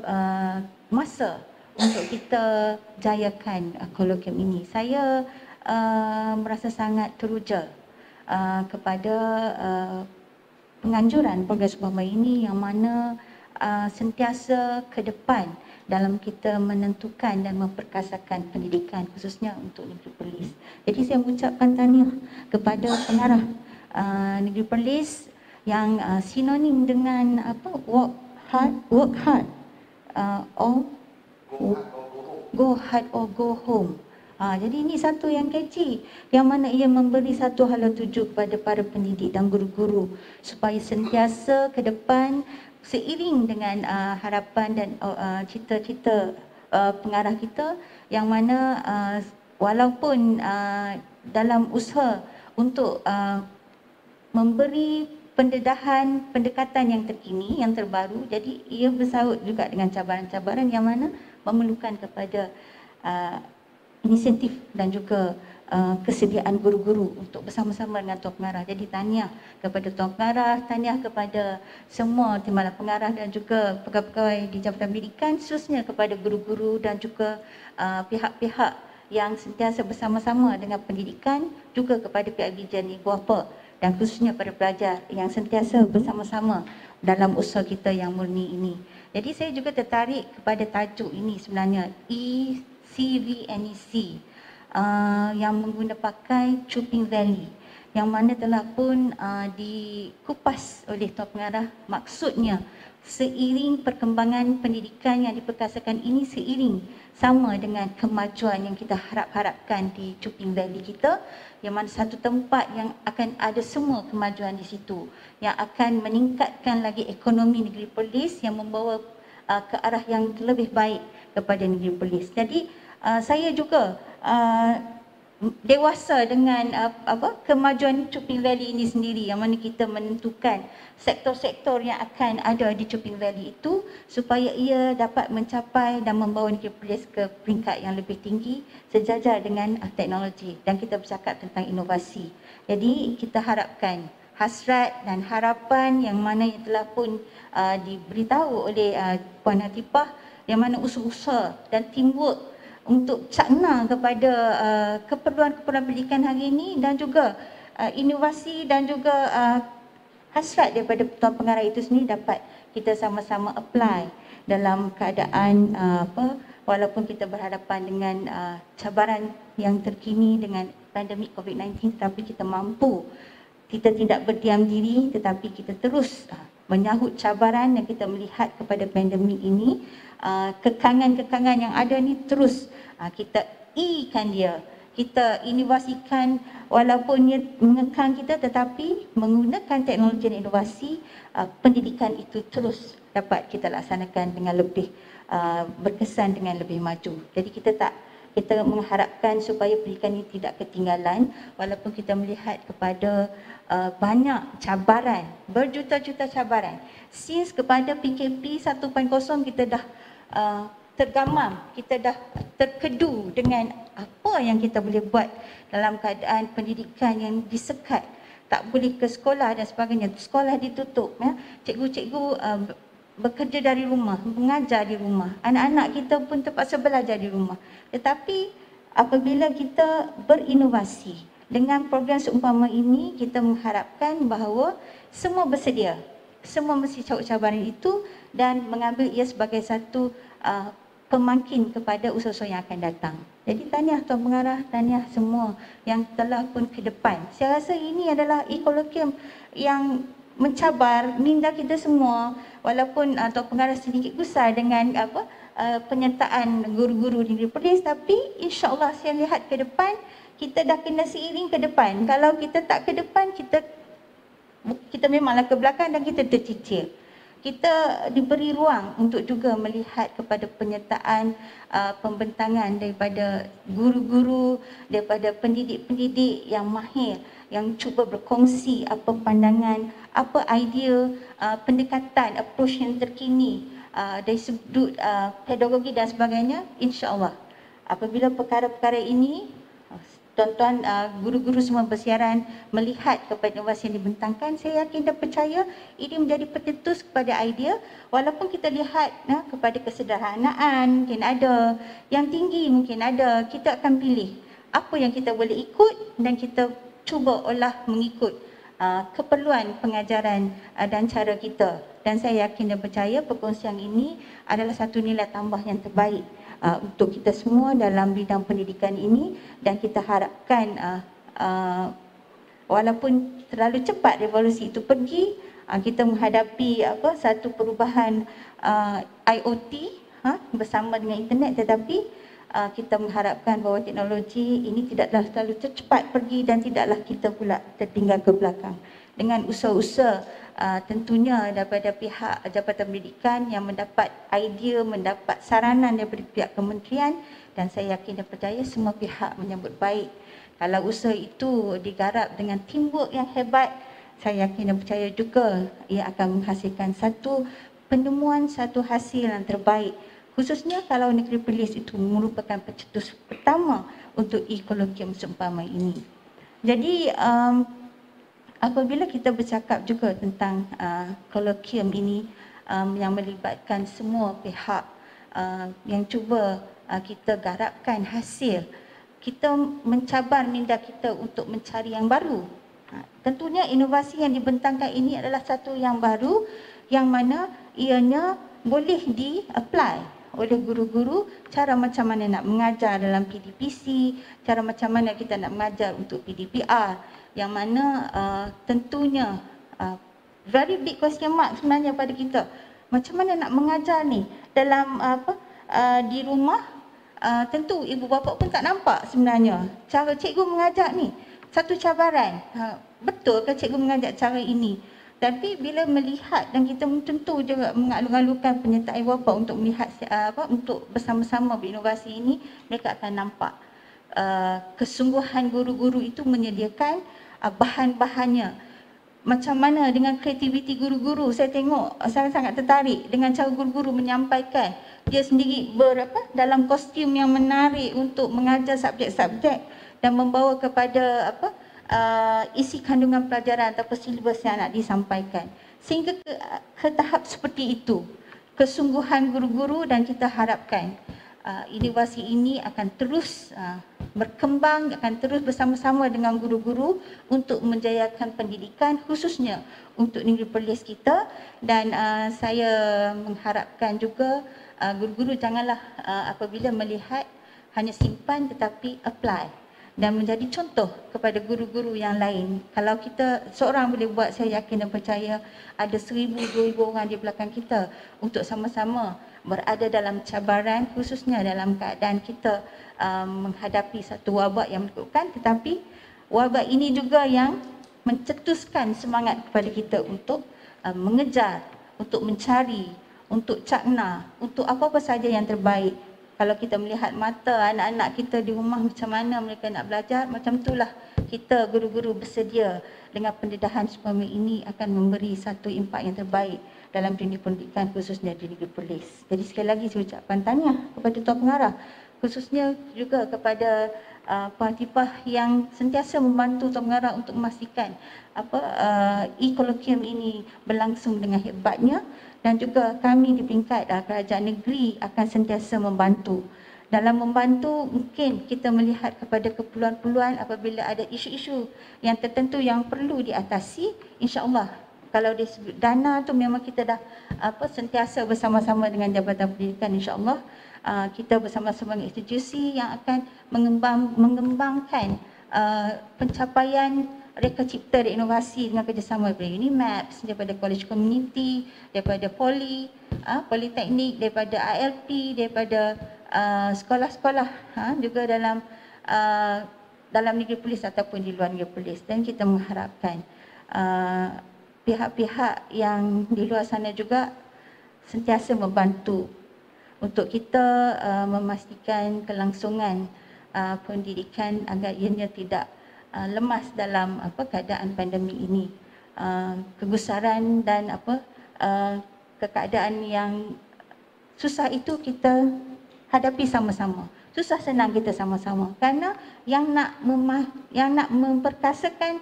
masa untuk kita jayakan kolokium ini. Saya merasa sangat teruja kepada penganjuran Progres Bama ini yang mana sentiasa ke depan dalam kita menentukan dan memperkasakan pendidikan khususnya untuk Negeri Perlis. Jadi saya mengucapkan tahniah kepada pengarah Negeri Perlis yang sinonim dengan work hard or go hard or go home. Jadi ini satu yang catchy, yang mana ia memberi satu hala tuju kepada para pendidik dan guru-guru supaya sentiasa ke depan seiring dengan harapan dan cita-cita pengarah kita, yang mana walaupun dalam usaha untuk memberi pendekatan yang terkini, yang terbaru, jadi ia bersahut juga dengan cabaran-cabaran yang mana memerlukan kepada inisiatif dan juga kesediaan guru-guru untuk bersama-sama dengan Tuan Pengarah. Jadi tahniah kepada Tuan Pengarah, tahniah kepada semua timbalan pengarah dan juga pegawai-pegawai di Jabatan Pendidikan, khususnya kepada guru-guru dan juga pihak-pihak yang sentiasa bersama-sama dengan pendidikan, juga kepada pihak Dijen Ibu Bapa dan khususnya pada pelajar yang sentiasa bersama-sama dalam usaha kita yang murni ini. Jadi saya juga tertarik kepada tajuk ini sebenarnya, ECVNEC, yang menggunakan pakai Chuping Valley, yang mana telah pun dikupas oleh Tuan Pengarah. Maksudnya seiring perkembangan pendidikan yang diperkasakan ini, seiring sama dengan kemajuan yang kita harapkan di Chuping Valley kita, yang mana satu tempat yang akan ada semua kemajuan di situ, yang akan meningkatkan lagi ekonomi negeri Perlis, yang membawa ke arah yang lebih baik kepada negeri Perlis. Jadi saya juga dewasa dengan kemajuan Chuping Valley ini sendiri, yang mana kita menentukan sektor-sektor yang akan ada di Chuping Valley itu supaya ia dapat mencapai dan membawa negeri Perlis ke peringkat yang lebih tinggi sejajar dengan teknologi, dan kita bercakap tentang inovasi. Jadi kita harapkan hasrat dan harapan yang mana yang telah pun diberitahu oleh Puan Hatifah, yang mana usaha-usaha dan teamwork untuk cakna kepada keperluan-keperluan pendidikan hari ini, dan juga inovasi dan juga hasrat daripada Tuan Pengarah itu sendiri dapat kita sama-sama apply dalam keadaan walaupun kita berhadapan dengan cabaran yang terkini dengan pandemik COVID-19, tapi kita mampu, kita tidak berdiam diri, tetapi kita terus menyahut cabaran yang kita melihat kepada pandemik ini. Kekangan-kekangan yang ada ni terus kita kan dia, kita inovasikan walaupun ia mengekang kita, tetapi menggunakan teknologi dan inovasi, pendidikan itu terus dapat kita laksanakan dengan lebih berkesan, dengan lebih maju. Jadi kita mengharapkan supaya pendidikan ini tidak ketinggalan, walaupun kita melihat kepada banyak cabaran, berjuta-juta cabaran. Since kepada PKP 1.0 kita dah tergamam, kita dah terkedu dengan apa yang kita boleh buat dalam keadaan pendidikan yang disekat, tak boleh ke sekolah dan sebagainya, sekolah ditutup, ya. Cikgu-cikgu bekerja dari rumah, mengajar di rumah, anak-anak kita pun terpaksa belajar di rumah. Tetapi apabila kita berinovasi dengan program seumpama ini, kita mengharapkan bahawa semua bersedia, semua mesti caut cabaran itu dan mengambil ia sebagai satu pemangkin kepada usaha-usaha yang akan datang. Jadi tahniah Tuan Pengarah, tahniah semua yang telah pun ke depan. Saya rasa ini adalah e-Colloquium yang mencabar minda kita semua, walaupun Tuan Pengarah sedikit gusar dengan penyertaan guru-guru di Negeri Perlis, tapi insya-Allah saya lihat ke depan kita dah kena seiring ke depan. Kalau kita tak ke depan, kita memanglah ke belakang dan kita tercicir. Kita diberi ruang untuk juga melihat kepada penyertaan pembentangan daripada guru-guru, daripada pendidik-pendidik yang mahir, yang cuba berkongsi apa pandangan, apa idea, pendekatan, approach yang terkini dari sudut pedagogi dan sebagainya. InsyaAllah apabila perkara-perkara ini tuan-tuan guru-guru semua bersiaran melihat kepada inovasi yang dibentangkan, saya yakin dan percaya ini menjadi pencetus kepada idea. Walaupun kita lihat kepada kesederhanaan mungkin ada, yang tinggi mungkin ada, kita akan pilih apa yang kita boleh ikut dan kita cuba olah mengikut keperluan pengajaran dan cara kita. Dan saya yakin dan percaya perkongsian ini adalah satu nilai tambah yang terbaik untuk kita semua dalam bidang pendidikan ini, dan kita harapkan walaupun terlalu cepat revolusi itu pergi, kita menghadapi satu perubahan IoT bersama dengan internet, tetapi kita mengharapkan bahawa teknologi ini tidaklah terlalu cepat pergi dan tidaklah kita pula tertinggal ke belakang. Dengan usaha-usaha tentunya daripada pihak Jabatan Pendidikan yang mendapat idea, mendapat saranan daripada pihak kementerian, dan saya yakin dan percaya semua pihak menyambut baik. Kalau usaha itu digarap dengan teamwork yang hebat, saya yakin dan percaya juga ia akan menghasilkan satu penemuan, satu hasil yang terbaik, Khususnya kalau Negeri Perlis itu merupakan pencetus pertama untuk e-colloquium seumpama ini. Jadi apabila kita bercakap juga tentang colloquium ini yang melibatkan semua pihak yang cuba kita garapkan hasil, kita mencabar minda kita untuk mencari yang baru. Tentunya inovasi yang dibentangkan ini adalah satu yang baru yang mana ianya boleh di-apply oleh guru-guru, cara macam mana nak mengajar dalam PDPC, cara macam mana kita nak mengajar untuk PDPR, yang mana tentunya very big question mark sebenarnya pada kita. Macam mana nak mengajar ni dalam di rumah, tentu ibu bapa pun tak nampak sebenarnya cara cikgu mengajar ni. Satu cabaran, betul ke cikgu mengajar cara ini? Tapi bila melihat, dan kita tentu juga mengalur-alurkan penyertaan bapa untuk melihat untuk bersama-sama berinovasi ini, mereka akan nampak kesungguhan guru-guru itu menyediakan bahan-bahannya. Macam mana dengan kreativiti guru-guru, saya tengok sangat-sangat tertarik dengan cara guru-guru menyampaikan. Dia sendiri dalam kostum yang menarik untuk mengajar subjek-subjek dan membawa kepada isi kandungan pelajaran atau silibus yang nak disampaikan. Sehingga ke tahap seperti itu, kesungguhan guru-guru, dan kita harapkan inovasi ini akan terus berkembang, akan terus bersama-sama dengan guru-guru untuk menjayakan pendidikan khususnya untuk Negeri Perlis kita. Dan saya mengharapkan juga guru-guru janganlah apabila melihat hanya simpan tetapi apply dan menjadi contoh kepada guru-guru yang lain. Kalau kita seorang boleh buat, saya yakin dan percaya ada 1,000-2,000 orang di belakang kita untuk sama-sama berada dalam cabaran, khususnya dalam keadaan kita menghadapi satu wabak yang menakutkan, tetapi wabak ini juga yang mencetuskan semangat kepada kita untuk mengejar, untuk mencari, untuk cakna, untuk apa-apa saja yang terbaik. Kalau kita melihat mata anak-anak kita di rumah macam mana mereka nak belajar, macam itulah kita guru-guru bersedia dengan pendedahan semacam ini akan memberi satu impak yang terbaik dalam dunia pendidikan khususnya di Negeri Perlis. Jadi sekali lagi saya ucapkan tahniah kepada Tuan Pengarah, khususnya juga kepada Puan Tipah yang sentiasa membantu Tuan Pengarah untuk memastikan e-colloquium ini berlangsung dengan hebatnya. Dan juga kami di peringkat kerajaan negeri akan sentiasa membantu. Dalam membantu, mungkin kita melihat kepada keperluan-keperluan apabila ada isu-isu yang tertentu yang perlu diatasi, insya-Allah kalau dari segi dana tu memang kita dah sentiasa bersama-sama dengan Jabatan Pendidikan, insya-Allah kita bersama-sama dengan institusi yang akan mengembangkan pencapaian Reka Cipta dan Inovasi dengan kerjasama daripada UNIMAPS, daripada College Community, daripada Politeknik, daripada ALP, daripada sekolah-sekolah juga dalam Negeri Perlis ataupun di luar Negeri Perlis. Dan kita mengharapkan pihak-pihak yang di luar sana juga sentiasa membantu untuk kita memastikan kelangsungan pendidikan agar ianya tidak lemas dalam keadaan pandemik ini. Kegusaran dan keadaan yang susah itu kita hadapi sama-sama. Susah senang kita sama-sama, kerana yang nak memperkasakan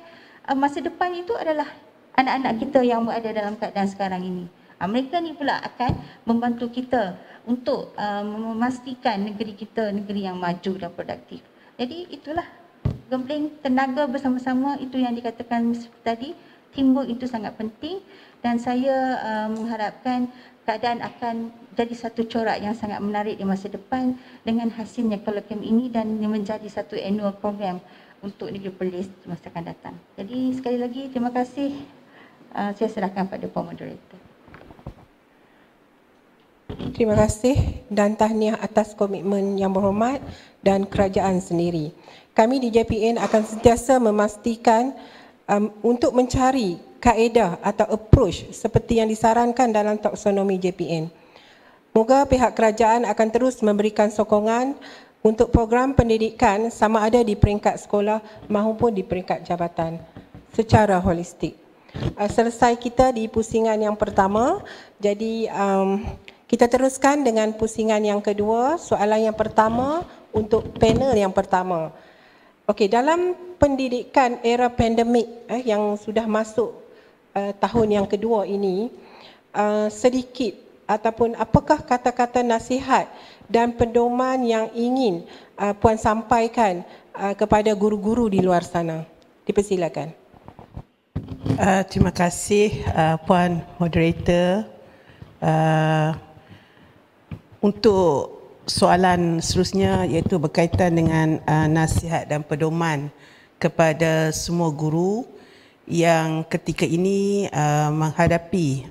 masa depan itu adalah anak-anak kita yang berada dalam keadaan sekarang ini. Mereka ni pula akan membantu kita untuk memastikan negeri kita negeri yang maju dan produktif. Jadi itulah gembling tenaga bersama-sama, itu yang dikatakan tadi, teamwork itu sangat penting. Dan saya mengharapkan keadaan akan jadi satu corak yang sangat menarik di masa depan dengan hasilnya colloquium ini dan menjadi satu annual program untuk Negeri Perlis masa akan datang. Jadi sekali lagi terima kasih. Saya serahkan pada Puan Moderator.
Terima kasih dan tahniah atas komitmen yang berhormat dan kerajaan sendiri. Kami di JPN akan sentiasa memastikan untuk mencari kaedah atau approach seperti yang disarankan dalam taksonomi JPN. Moga pihak kerajaan akan terus memberikan sokongan untuk program pendidikan sama ada di peringkat sekolah maupun di peringkat jabatan secara holistik. Selesai kita di pusingan yang pertama, jadi Kita teruskan dengan pusingan yang kedua. Soalan yang pertama untuk panel yang pertama. Okey, dalam pendidikan era pandemik yang sudah masuk tahun yang kedua ini, sedikit ataupun apakah kata-kata nasihat dan pedoman yang ingin Puan sampaikan kepada guru-guru di luar sana? Dipersilakan.
Terima kasih Puan Moderator. Untuk soalan seterusnya iaitu berkaitan dengan nasihat dan pedoman kepada semua guru yang ketika ini menghadapi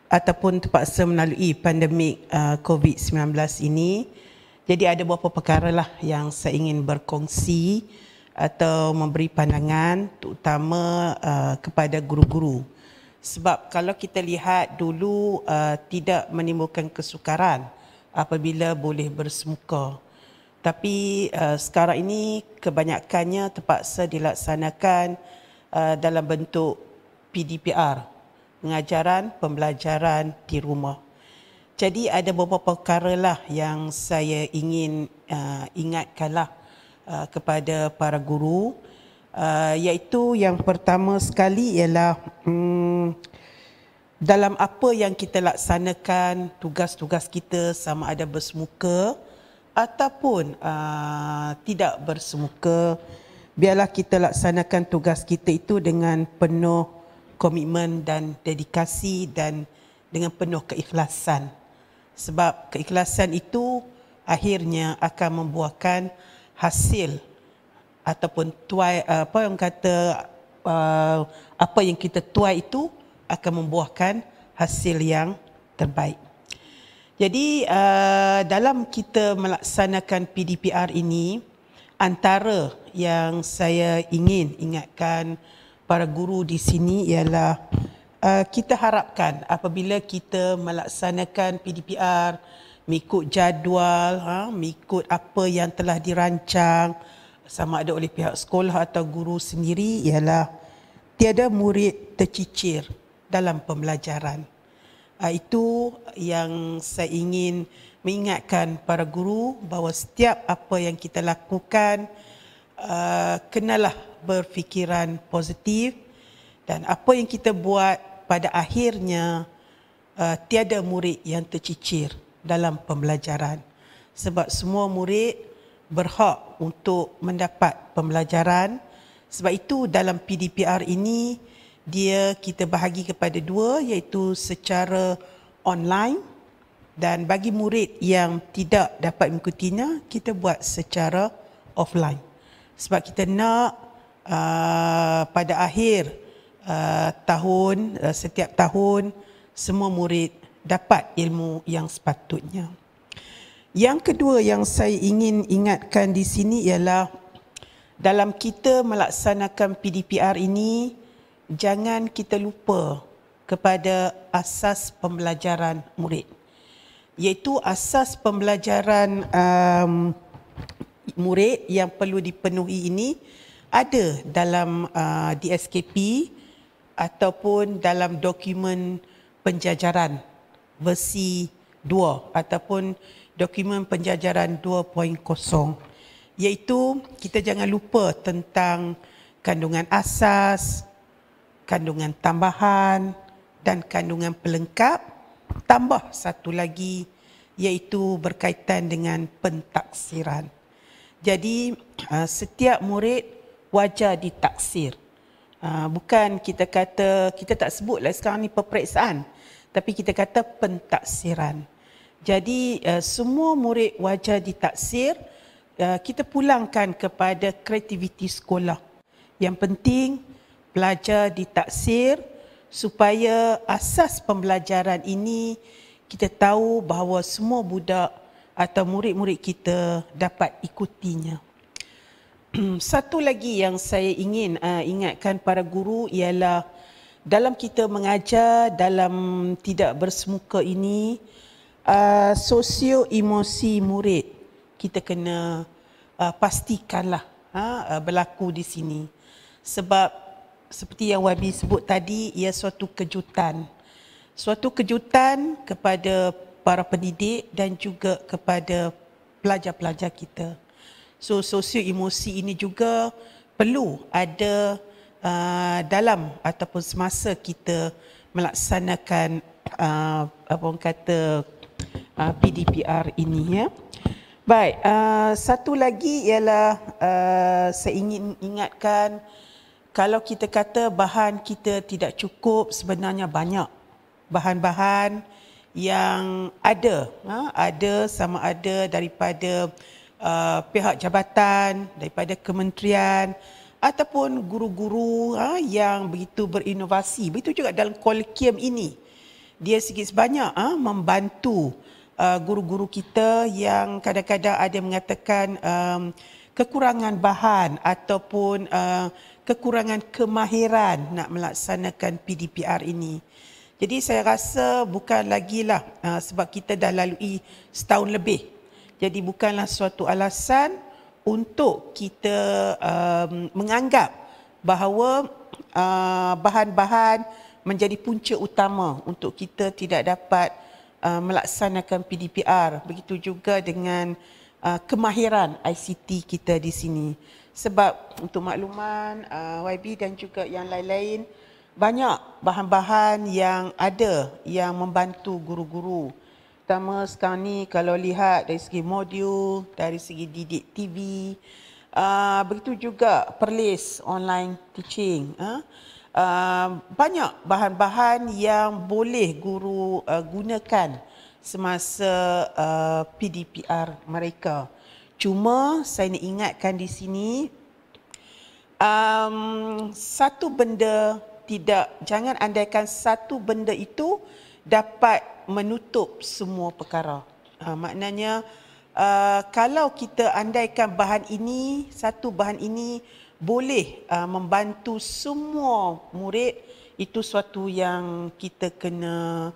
ataupun terpaksa melalui pandemik COVID-19 ini. Jadi ada beberapa perkara lah yang saya ingin berkongsi atau memberi pandangan terutama kepada guru-guru. Sebab kalau kita lihat dulu tidak menimbulkan kesukaran apabila boleh bersemuka. Tapi sekarang ini kebanyakannya terpaksa dilaksanakan dalam bentuk PDPR, pengajaran pembelajaran di rumah. Jadi ada beberapa perkara lah yang saya ingin ingatkanlah kepada para guru. Iaitu yang pertama sekali ialah dalam apa yang kita laksanakan tugas-tugas kita sama ada bersemuka ataupun tidak bersemuka, biarlah kita laksanakan tugas kita itu dengan penuh komitmen dan dedikasi dan dengan penuh keikhlasan. Sebab keikhlasan itu akhirnya akan membuahkan hasil ataupun tuai apa yang kita tuai itu akan membuahkan hasil yang terbaik. Jadi dalam kita melaksanakan PDPR ini, antara yang saya ingin ingatkan para guru di sini ialah kita harapkan apabila kita melaksanakan PDPR mengikut jadual, mengikut apa yang telah dirancang sama ada oleh pihak sekolah atau guru sendiri, ialah tiada murid tercicir dalam pembelajaran. Itu yang saya ingin mengingatkan para guru bahawa setiap apa yang kita lakukan kenalah berfikiran positif dan apa yang kita buat pada akhirnya tiada murid yang tercicir dalam pembelajaran. Sebab semua murid berhak untuk mendapat pembelajaran. Sebab itu dalam PDPR ini kita bahagi kepada dua, iaitu secara online dan bagi murid yang tidak dapat mengikutinya kita buat secara offline. Sebab kita nak pada akhir tahun, setiap tahun semua murid dapat ilmu yang sepatutnya. Yang kedua yang saya ingin ingatkan di sini ialah dalam kita melaksanakan PDPR ini, jangan kita lupa kepada asas pembelajaran murid. Iaitu asas pembelajaran murid yang perlu dipenuhi ini ada dalam DSKP ataupun dalam dokumen penjajaran versi 2 ataupun dokumen penjajaran 2.0, iaitu kita jangan lupa tentang kandungan asas, kandungan tambahan dan kandungan pelengkap, tambah satu lagi iaitu berkaitan dengan pentaksiran. Jadi setiap murid wajar ditaksir. Bukan kita kata, kita tak sebutlah sekarang ni peperiksaan, tapi kita kata pentaksiran. Jadi semua murid wajar ditaksir. Kita pulangkan kepada kreativiti sekolah. Yang penting pelajar ditaksir supaya asas pembelajaran ini kita tahu bahawa semua budak atau murid-murid kita dapat ikutinya. Satu lagi yang saya ingin ingatkan para guru ialah dalam kita mengajar dalam tidak bersemuka ini, sosio-emosi murid kita kena pastikanlah berlaku di sini. Sebab seperti yang Wabi sebut tadi, ia suatu kejutan. suatu kejutan kepada para pendidik dan juga kepada pelajar-pelajar kita. So sosio emosi ini juga perlu ada dalam ataupun semasa kita melaksanakan PDPR ini, ya. Baik, satu lagi ialah saya ingin ingatkan, kalau kita kata bahan kita tidak cukup, sebenarnya banyak bahan-bahan yang ada sama ada daripada pihak jabatan, daripada kementerian ataupun guru-guru yang begitu berinovasi. Begitu juga dalam Kolkium ini, dia sikit sebanyak membantu guru-guru kita yang kadang-kadang ada mengatakan kekurangan bahan ataupun kekurangan kemahiran nak melaksanakan PDPR ini. Jadi saya rasa bukan lagi lah sebab kita dah lalui setahun lebih. Jadi bukanlah suatu alasan untuk kita menganggap bahawa bahan-bahan menjadi punca utama untuk kita tidak dapat melaksanakan PDPR. Begitu juga dengan kemahiran ICT kita di sini. Sebab untuk makluman YB dan juga yang lain-lain, banyak bahan-bahan yang ada yang membantu guru-guru. Pertama sekarang ni kalau lihat dari segi modul, dari segi didik TV, begitu juga perlis online teaching. Banyak bahan-bahan yang boleh guru gunakan semasa PDPR mereka. Cuma saya nak ingatkan di sini, satu benda jangan andaikan satu benda itu dapat menutup semua perkara. Maknanya kalau kita andaikan satu bahan ini boleh membantu semua murid, itu suatu yang kita kena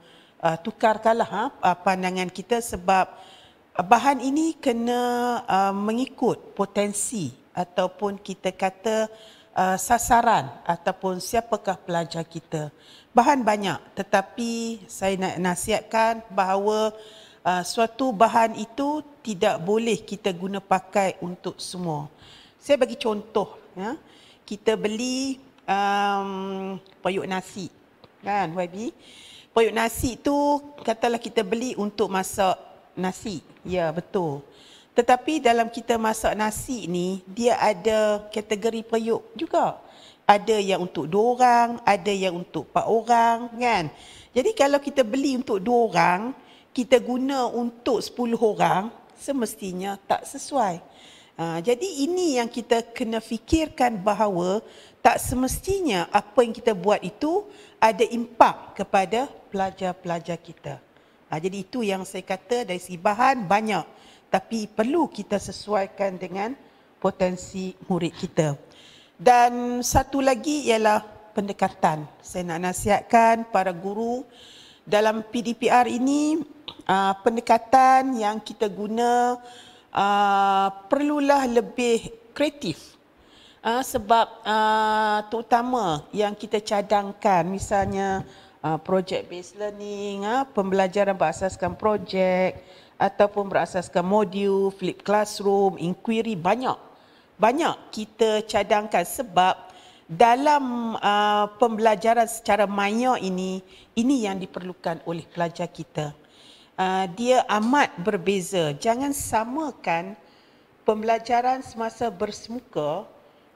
tukarkanlah pandangan kita, sebab bahan ini kena mengikut potensi ataupun kita kata sasaran ataupun siapakah pelajar kita. Bahan banyak, tetapi saya nak nasihatkan bahawa suatu bahan itu tidak boleh kita guna pakai untuk semua. Saya bagi contoh, ya. Kita beli periuk nasi, kan YB? Periuk nasi tu katalah kita beli untuk masak nasi. Ya, betul. Tetapi dalam kita masak nasi ni, dia ada kategori periuk juga. Ada yang untuk 2 orang, ada yang untuk 4 orang, kan? Jadi kalau kita beli untuk 2 orang, kita guna untuk 10 orang, semestinya tak sesuai. Jadi ini yang kita kena fikirkan, bahawa tak semestinya apa yang kita buat itu ada impak kepada pelajar-pelajar kita. Jadi itu yang saya kata, dari segi bahan banyak, tapi perlu kita sesuaikan dengan potensi murid kita. Dan satu lagi ialah pendekatan. Saya nak nasihatkan para guru dalam PDPR ini, pendekatan yang kita guna perlulah lebih kreatif. Sebab terutama yang kita cadangkan, misalnya project based learning, pembelajaran berasaskan projek ataupun berasaskan modul, flip classroom, inquiry, banyak kita cadangkan, sebab dalam pembelajaran secara maya ini yang diperlukan oleh pelajar kita. Dia amat berbeza. Jangan samakan pembelajaran semasa bersemuka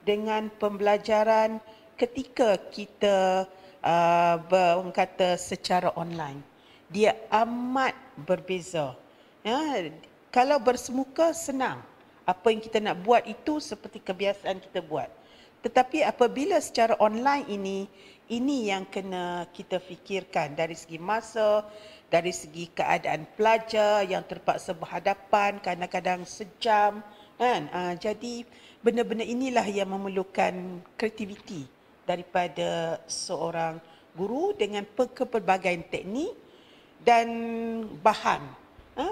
dengan pembelajaran ketika kita orang kata secara online. Dia amat berbeza. Kalau bersemuka senang. Apa yang kita nak buat itu seperti kebiasaan kita buat. Tetapi apabila secara online ini yang kena kita fikirkan dari segi masa, dari segi keadaan pelajar yang terpaksa berhadapan kadang-kadang sejam, kan? Jadi benda-benda inilah yang memerlukan kreativiti daripada seorang guru dengan pelbagai teknik dan bahan.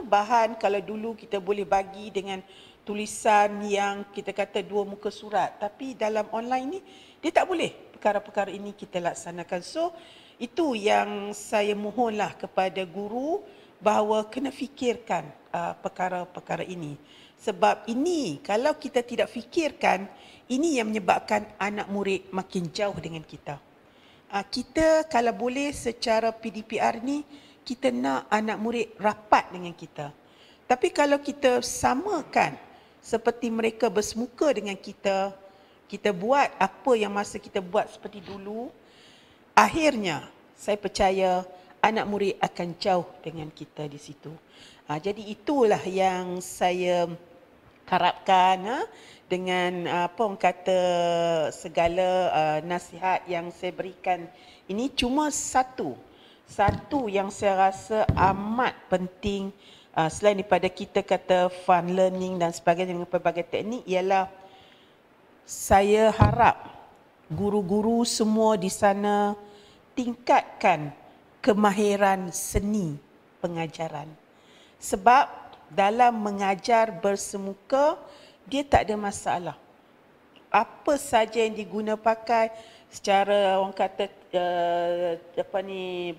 Bahan kalau dulu kita boleh bagi dengan tulisan yang kita kata dua muka surat, tapi dalam online ni dia tak boleh perkara-perkara ini kita laksanakan. So itu yang saya mohonlah kepada guru bahawa kena fikirkan perkara-perkara ini. Sebab ini kalau kita tidak fikirkan, ini yang menyebabkan anak murid makin jauh dengan kita. Kita kalau boleh secara PDPR ni kita nak anak murid rapat dengan kita. Tapi kalau kita samakan seperti mereka bersemuka dengan kita, kita buat apa yang masa kita buat seperti dulu, akhirnya saya percaya anak murid akan jauh dengan kita di situ. Jadi itulah yang saya harapkan dengan apa orang kata segala nasihat yang saya berikan ini cuma satu yang saya rasa amat penting selain daripada kita kata fun learning dan sebagainya dengan pelbagai teknik ialah saya harap guru-guru semua di sana tingkatkan kemahiran seni pengajaran. Sebab dalam mengajar bersemuka dia tak ada masalah. Apa saja yang diguna pakai secara orang kata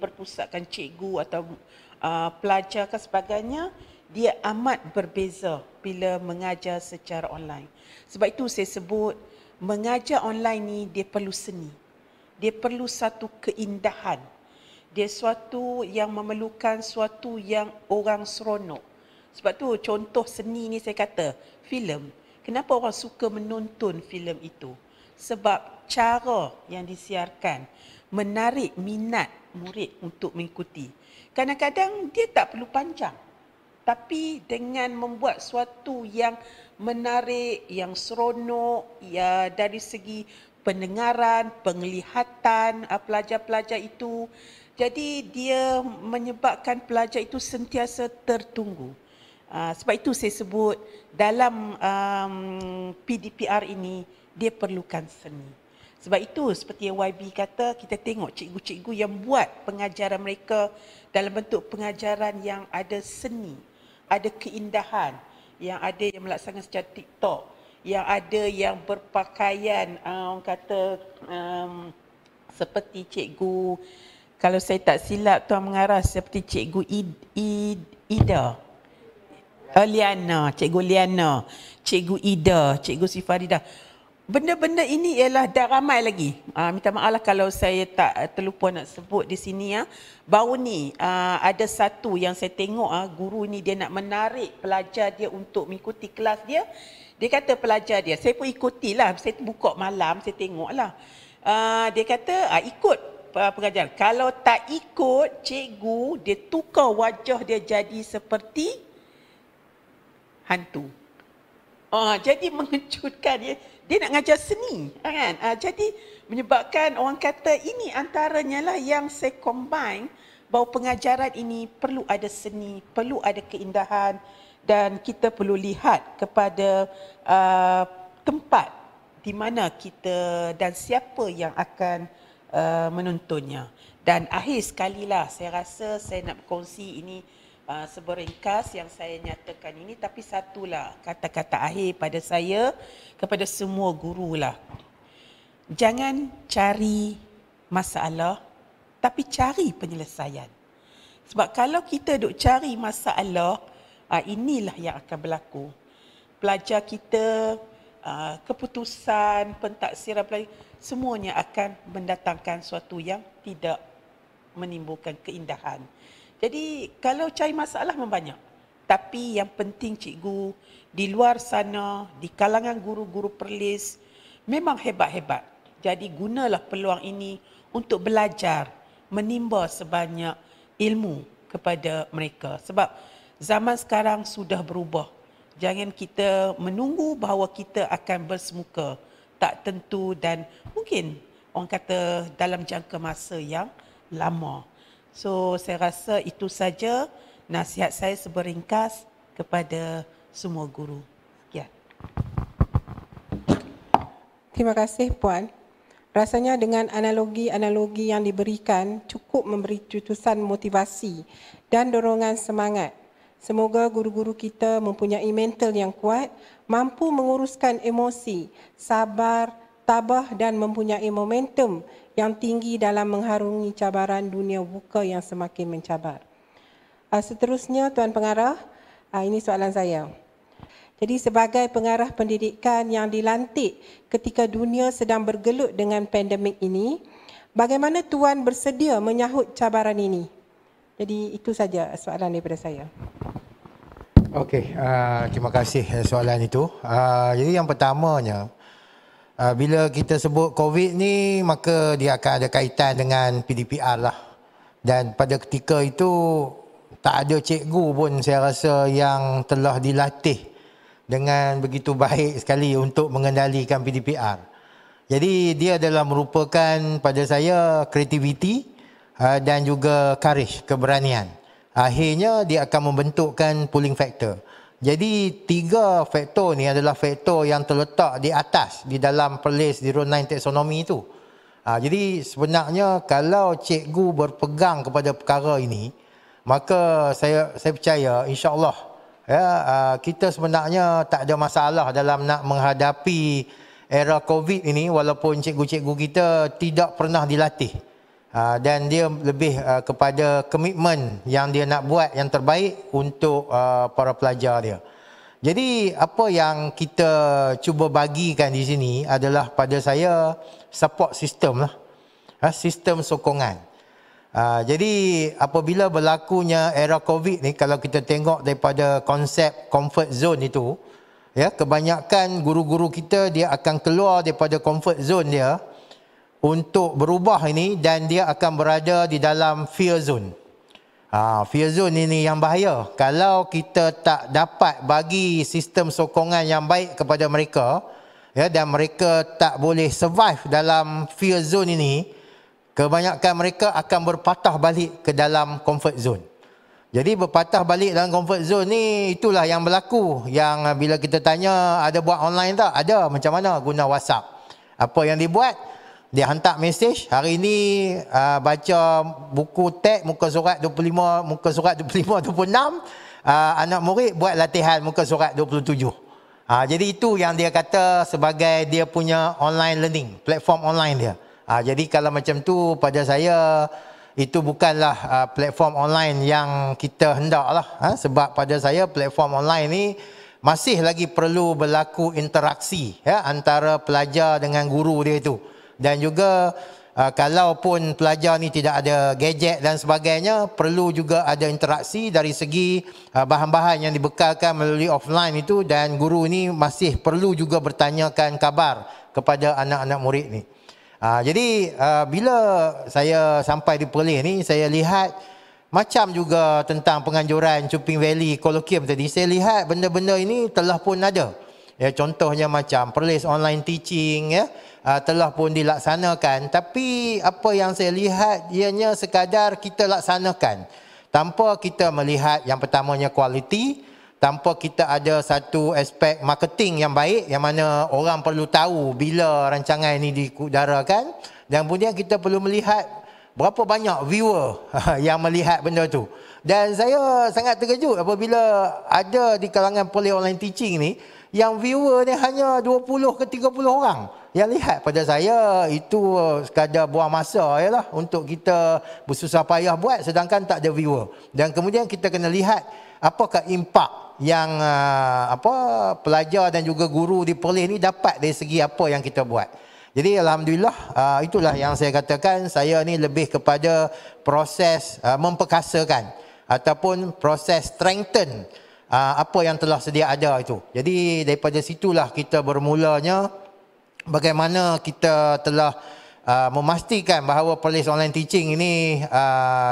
berpusatkan cikgu atau pelajar dan sebagainya, dia amat berbeza bila mengajar secara online. Sebab itu saya sebut mengajar online ni dia perlu seni. Dia perlu satu keindahan. Dia suatu yang memerlukan suatu yang orang seronok. Sebab tu contoh seni ni saya kata filem. Kenapa orang suka menonton filem itu? Sebab cara yang disiarkan menarik minat murid untuk mengikuti. Kadang-kadang dia tak perlu panjang. Tapi dengan membuat suatu yang menarik, yang seronok, ya dari segi pendengaran, penglihatan pelajar-pelajar itu, jadi dia menyebabkan pelajar itu sentiasa tertunggu. Sebab itu saya sebut dalam PDPR ini dia perlukan seni. Sebab itu seperti yang YB kata, kita tengok cikgu-cikgu yang buat pengajaran mereka dalam bentuk pengajaran yang ada seni, ada keindahan, yang ada yang melaksanakan secara TikTok, yang ada yang berpakaian orang kata seperti cikgu, kalau saya tak silap Tuan Mengarah, seperti cikgu Ida. Liana, cikgu Liana, cikgu Ida, cikgu Sifaridah. Benda-benda ini ialah dah ramai lagi. Minta maaf lah kalau saya tak terlupa nak sebut di sini. Baru ni ada satu yang saya tengok guru ni dia nak menarik pelajar dia untuk mengikuti kelas dia. Dia kata pelajar dia, saya pun ikutilah, saya buka malam, saya tengok lah. Dia kata ikut pengajaran. Kalau tak ikut cikgu, dia tukar wajah dia jadi seperti hantu. Jadi mengejutkan dia. Dia nak ngajar seni, kan? Jadi menyebabkan orang kata ini antaranya lah yang saya combine bahawa pengajaran ini perlu ada seni, perlu ada keindahan dan kita perlu lihat kepada tempat di mana kita dan siapa yang akan menontonnya. Dan akhir sekali lah saya rasa saya nak berkongsi ini seberingkas yang saya nyatakan ini, tapi satulah kata-kata akhir pada saya kepada semua guru lah. Jangan cari masalah, tapi cari penyelesaian. Sebab kalau kita duk cari masalah, inilah yang akan berlaku. Pelajar kita, keputusan, pentaksiran pelajar, semuanya akan mendatangkan sesuatu yang tidak menimbulkan keindahan. Jadi kalau cari masalah memang banyak. Tapi yang penting cikgu di luar sana, di kalangan guru-guru perlis memang hebat-hebat. Jadi gunalah peluang ini untuk belajar, menimba sebanyak ilmu kepada mereka. Sebab zaman sekarang sudah berubah. Jangan kita menunggu bahawa kita akan bersemuka. Tak tentu dan mungkin orang kata dalam jangka masa yang lama. So saya rasa itu saja nasihat saya seberingkas kepada semua guru. Sekian.
Terima kasih Puan. Rasanya dengan analogi-analogi yang diberikan cukup memberi cetusan motivasi dan dorongan semangat Semoga guru-guru kita mempunyai mental yang kuat, mampu menguruskan emosi, sabar, tabah dan mempunyai momentum yang tinggi dalam mengharungi cabaran dunia buka yang semakin mencabar. Seterusnya, Tuan Pengarah, ini soalan saya. Jadi sebagai pengarah pendidikan yang dilantik ketika dunia sedang bergelut dengan pandemik ini, bagaimana Tuan bersedia menyahut cabaran ini? Jadi itu saja soalan daripada saya.
Okey, terima kasih soalan itu. Jadi yang pertamanya, bila kita sebut COVID ni, maka dia akan ada kaitan dengan PDPR lah. Dan pada ketika itu, tak ada cikgu pun saya rasa yang telah dilatih dengan begitu baik sekali untuk mengendalikan PDPR. Jadi dia adalah merupakan pada saya kreativiti dan juga courage, keberanian. Akhirnya dia akan membentukkan pulling factor. Jadi 3 faktor ni adalah faktor yang terletak di atas di dalam Perlis 09 taksonomi itu. Jadi sebenarnya kalau cikgu berpegang kepada perkara ini, maka saya percaya insya-Allah kita sebenarnya tak ada masalah dalam nak menghadapi era COVID ini, walaupun cikgu-cikgu kita tidak pernah dilatih. Dan dia lebih kepada komitmen yang dia nak buat yang terbaik untuk para pelajar dia. Jadi apa yang kita cuba bagikan di sini adalah pada saya support system lah. Sistem sokongan. Jadi apabila berlakunya era COVID ni, kalau kita tengok daripada konsep comfort zone itu, kebanyakan guru-guru kita dia akan keluar daripada comfort zone dia untuk berubah ini, dan dia akan berada di dalam fear zone. Fear zone ini yang bahaya. Kalau kita tak dapat bagi sistem sokongan yang baik kepada mereka, dan mereka tak boleh survive dalam fear zone ini, kebanyakan mereka akan berpatah balik ke dalam comfort zone. Jadi berpatah balik dalam comfort zone ni, itulah yang berlaku. Yang bila kita tanya ada buat online tak? Ada. Macam mana? Guna WhatsApp. Apa yang dibuat? Dia hantar mesej, hari ini baca buku teks muka surat 25, muka surat 25, 26, anak murid buat latihan muka surat 27. Jadi itu yang dia kata sebagai dia punya online learning, platform online dia. Jadi kalau macam tu, pada saya itu bukanlah platform online yang kita hendaklah. Sebab pada saya platform online ni masih lagi perlu berlaku interaksi antara pelajar dengan guru dia itu. Dan juga kalaupun pelajar ni tidak ada gadget dan sebagainya, perlu juga ada interaksi dari segi bahan-bahan yang dibekalkan melalui offline itu, dan guru ni masih perlu juga bertanyakan kabar kepada anak-anak murid ni. Jadi bila saya sampai di Perlis ni, saya lihat macam juga tentang penganjuran Chuping Valley Colloquium tadi, saya lihat benda-benda ini telah pun ada. Contohnya macam Perlis online teaching telah pun dilaksanakan, tapi apa yang saya lihat ianya sekadar kita laksanakan tanpa kita melihat yang pertamanya kualiti, tanpa kita ada satu aspek marketing yang baik, yang mana orang perlu tahu bila rancangan ini diudarakan, dan kemudian kita perlu melihat berapa banyak viewer yang melihat benda tu. Dan saya sangat terkejut apabila ada di kalangan Perlis online teaching ni yang viewer ni hanya 20 ke 30 orang yang lihat. Pada saya itu sekadar buang masa untuk kita bersusah payah buat, sedangkan tak ada viewer. Dan kemudian kita kena lihat apakah impak yang pelajar dan juga guru di Perlis ni dapat dari segi apa yang kita buat. Jadi alhamdulillah, itulah yang saya katakan, saya ni lebih kepada proses memperkasakan ataupun proses strengthen apa yang telah sedia ada itu. Jadi daripada situlah kita bermulanya bagaimana kita telah memastikan bahawa Perlis online teaching ini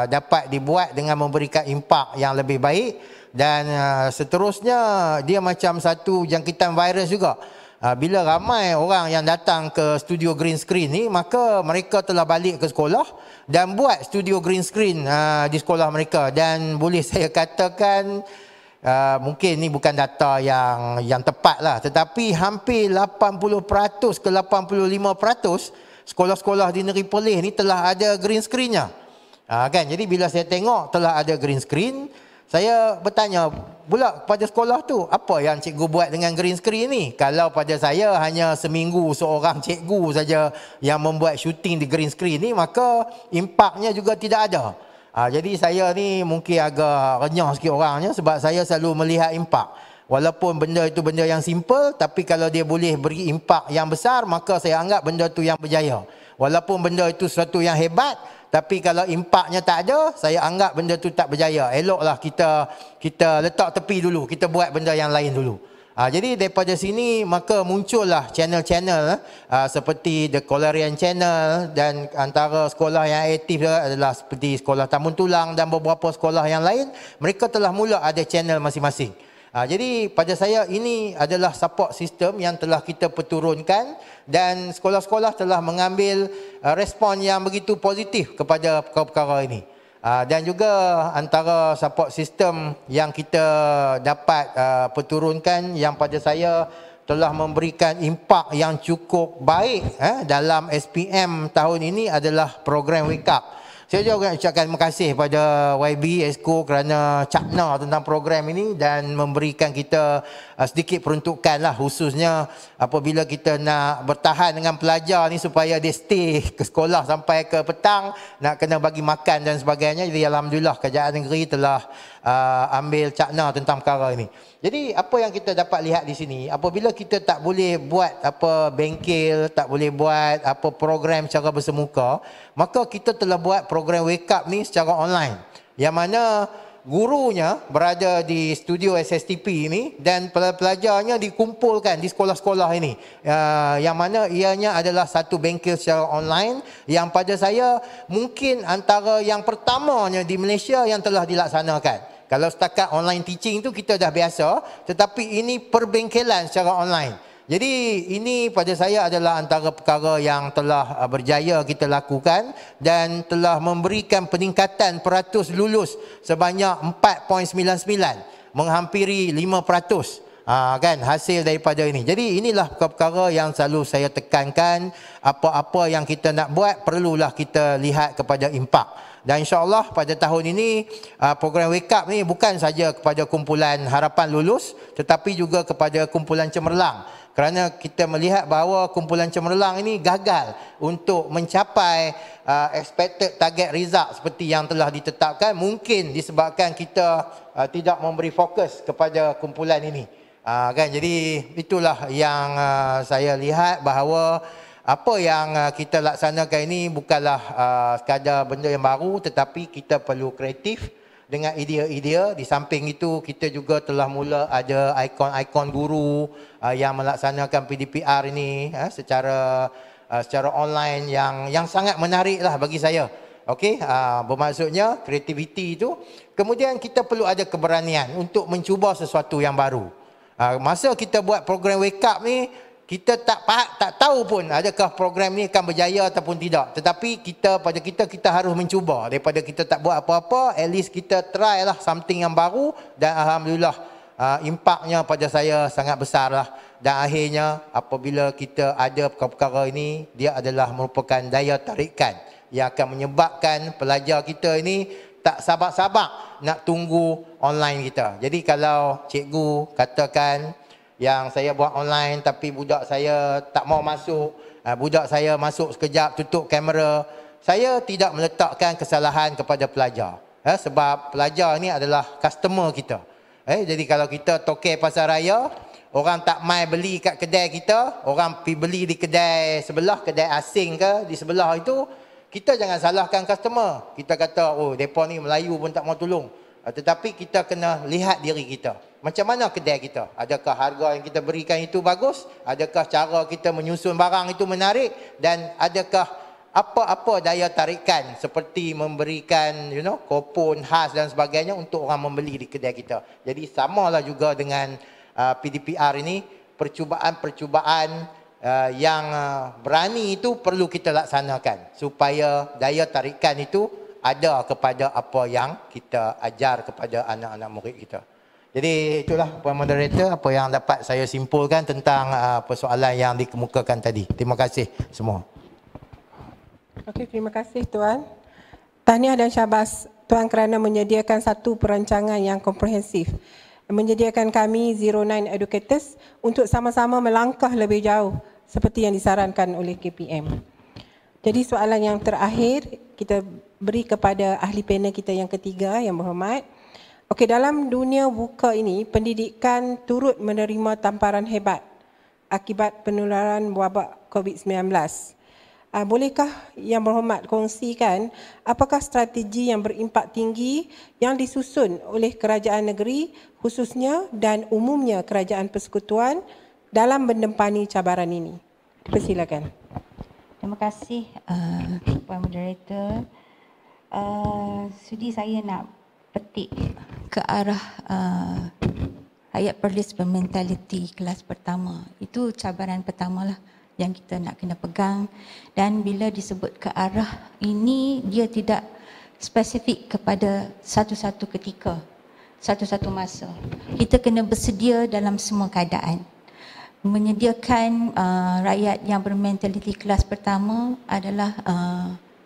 dapat dibuat dengan memberikan impak yang lebih baik, dan seterusnya dia macam satu jangkitan virus juga. Bila ramai orang yang datang ke studio green screen ni, maka mereka telah balik ke sekolah dan buat studio green screen di sekolah mereka. Dan boleh saya katakan mungkin ni bukan data yang tepat lah, tetapi hampir 80% ke 85% sekolah-sekolah di negeri Perlis ni telah ada green screennya. Kan? Jadi bila saya tengok telah ada green screen, Saya bertanya pula kepada sekolah tu, apa yang cikgu buat dengan green screen ni? Kalau pada saya hanya seminggu seorang cikgu saja yang membuat syuting di green screen ni, maka impaknya juga tidak ada. Jadi saya ni mungkin agak renyah sikit orangnya sebab saya selalu melihat impak. Walaupun benda itu benda yang simple, tapi kalau dia boleh beri impak yang besar, maka saya anggap benda tu yang berjaya. Walaupun benda itu sesuatu yang hebat, tapi kalau impaknya tak ada, saya anggap benda tu tak berjaya. Eloklah kita letak tepi dulu, kita buat benda yang lain dulu. Jadi daripada sini maka muncullah channel-channel seperti The Colarian Channel, dan antara sekolah yang aktif adalah seperti Sekolah Tamun Tulang dan beberapa sekolah yang lain. Mereka telah mula ada channel masing-masing. Jadi pada saya ini adalah support system yang telah kita perturunkan, dan sekolah-sekolah telah mengambil respon yang begitu positif kepada perkara ini. Dan juga antara support system yang kita dapat perturunkan yang pada saya telah memberikan impak yang cukup baik dalam SPM tahun ini adalah program Wake Up. Saya juga ucapkan terima kasih pada YB Esko kerana cakna tentang program ini dan memberikan kita sedikit peruntukan lah, khususnya apabila kita nak bertahan dengan pelajar ni supaya dia stay ke sekolah sampai ke petang, nak kena bagi makan dan sebagainya. Jadi alhamdulillah kerajaan negeri telah ambil cakna tentang perkara ini. Jadi apa yang kita dapat lihat di sini, apabila kita tak boleh buat apa bengkel, tak boleh buat apa program secara bersemuka, maka kita telah buat program Wake Up ni secara online, yang mana gurunya berada di studio SSTP ini dan pelajarnya dikumpulkan di sekolah-sekolah ini, yang mana ianya adalah satu bengkel secara online yang pada saya mungkin antara yang pertamanya di Malaysia yang telah dilaksanakan. Kalau setakat online teaching tu kita dah biasa, tetapi ini perbengkelan secara online. Jadi ini pada saya adalah antara perkara yang telah berjaya kita lakukan dan telah memberikan peningkatan peratus lulus sebanyak 4.99, menghampiri 5%. Kan hasil daripada ini. Jadi inilah perkara yang selalu saya tekankan, apa-apa yang kita nak buat perlulah kita lihat kepada impak. Dan insya-Allah pada tahun ini program Wake Up ni bukan saja kepada kumpulan harapan lulus, tetapi juga kepada kumpulan cemerlang. Kerana kita melihat bahawa kumpulan cemerlang ini gagal untuk mencapai expected target result seperti yang telah ditetapkan, mungkin disebabkan kita tidak memberi fokus kepada kumpulan ini. Kan, jadi itulah yang saya lihat bahawa apa yang kita laksanakan ini bukanlah sekadar benda yang baru, tetapi kita perlu kreatif dengan idea-idea. Di samping itu kita juga telah mula ada ikon-ikon guru yang melaksanakan PDPR ini secara online yang sangat menarik lah bagi saya. Okey, bermaksudnya kreativiti itu. Kemudian kita perlu ada keberanian untuk mencuba sesuatu yang baru. Masa kita buat program Wake Up ni, kita tak tahu pun adakah program ni akan berjaya ataupun tidak. Tetapi kita harus mencuba. Daripada kita tak buat apa-apa, at least kita try lah something yang baru. Dan alhamdulillah impaknya pada saya sangat besar lah. Dan akhirnya apabila kita ada perkara-perkara ini, dia adalah merupakan daya tarikan yang akan menyebabkan pelajar kita ini tak sabar-sabar nak tunggu online kita. Jadi kalau cikgu katakan yang saya buat online tapi budak saya tak mau masuk, budak saya masuk sekejap tutup kamera, saya tidak meletakkan kesalahan kepada pelajar, sebab pelajar ni adalah customer kita. Jadi kalau kita tokek pasar raya, orang tak mai beli kat kedai kita, orang pergi beli di kedai sebelah, kedai asing ke di sebelah itu, kita jangan salahkan customer. Kita kata, oh mereka ni Melayu pun tak mau tolong. Tetapi kita kena lihat diri kita. Macam mana kedai kita? Adakah harga yang kita berikan itu bagus? Adakah cara kita menyusun barang itu menarik? Dan adakah apa-apa daya tarikan seperti memberikan kupon khas dan sebagainya untuk orang membeli di kedai kita. Jadi samalah juga dengan PDPR ini, percubaan-percubaan yang berani itu perlu kita laksanakan supaya daya tarikan itu ada kepada apa yang kita ajar kepada anak-anak murid kita. Jadi itulah Puan Moderator apa yang dapat saya simpulkan tentang persoalan yang dikemukakan tadi. Terima kasih semua.
Okey, terima kasih Tuan. Tahniah dan syabas Tuan kerana menyediakan satu perancangan yang komprehensif, menyediakan kami 09 Educators untuk sama-sama melangkah lebih jauh seperti yang disarankan oleh KPM. Jadi soalan yang terakhir kita beri kepada ahli panel kita yang ketiga yang berhormat. Okey, dalam dunia buka ini, pendidikan turut menerima tamparan hebat akibat penularan wabak COVID-19. Bolehkah yang berhormat kongsikan apakah strategi yang berimpak tinggi yang disusun oleh kerajaan negeri khususnya dan umumnya kerajaan persekutuan dalam mendempani cabaran ini? Persilakan.
Terima kasih Puan Moderator. Sudi saya nak petik ke arah rakyat Perlis bermentaliti kelas pertama. Itu cabaran pertamalah yang kita nak kena pegang, dan bila disebut ke arah ini, dia tidak spesifik kepada satu-satu ketika, satu-satu masa. Kita kena bersedia dalam semua keadaan. Menyediakan rakyat yang bermentaliti kelas pertama adalah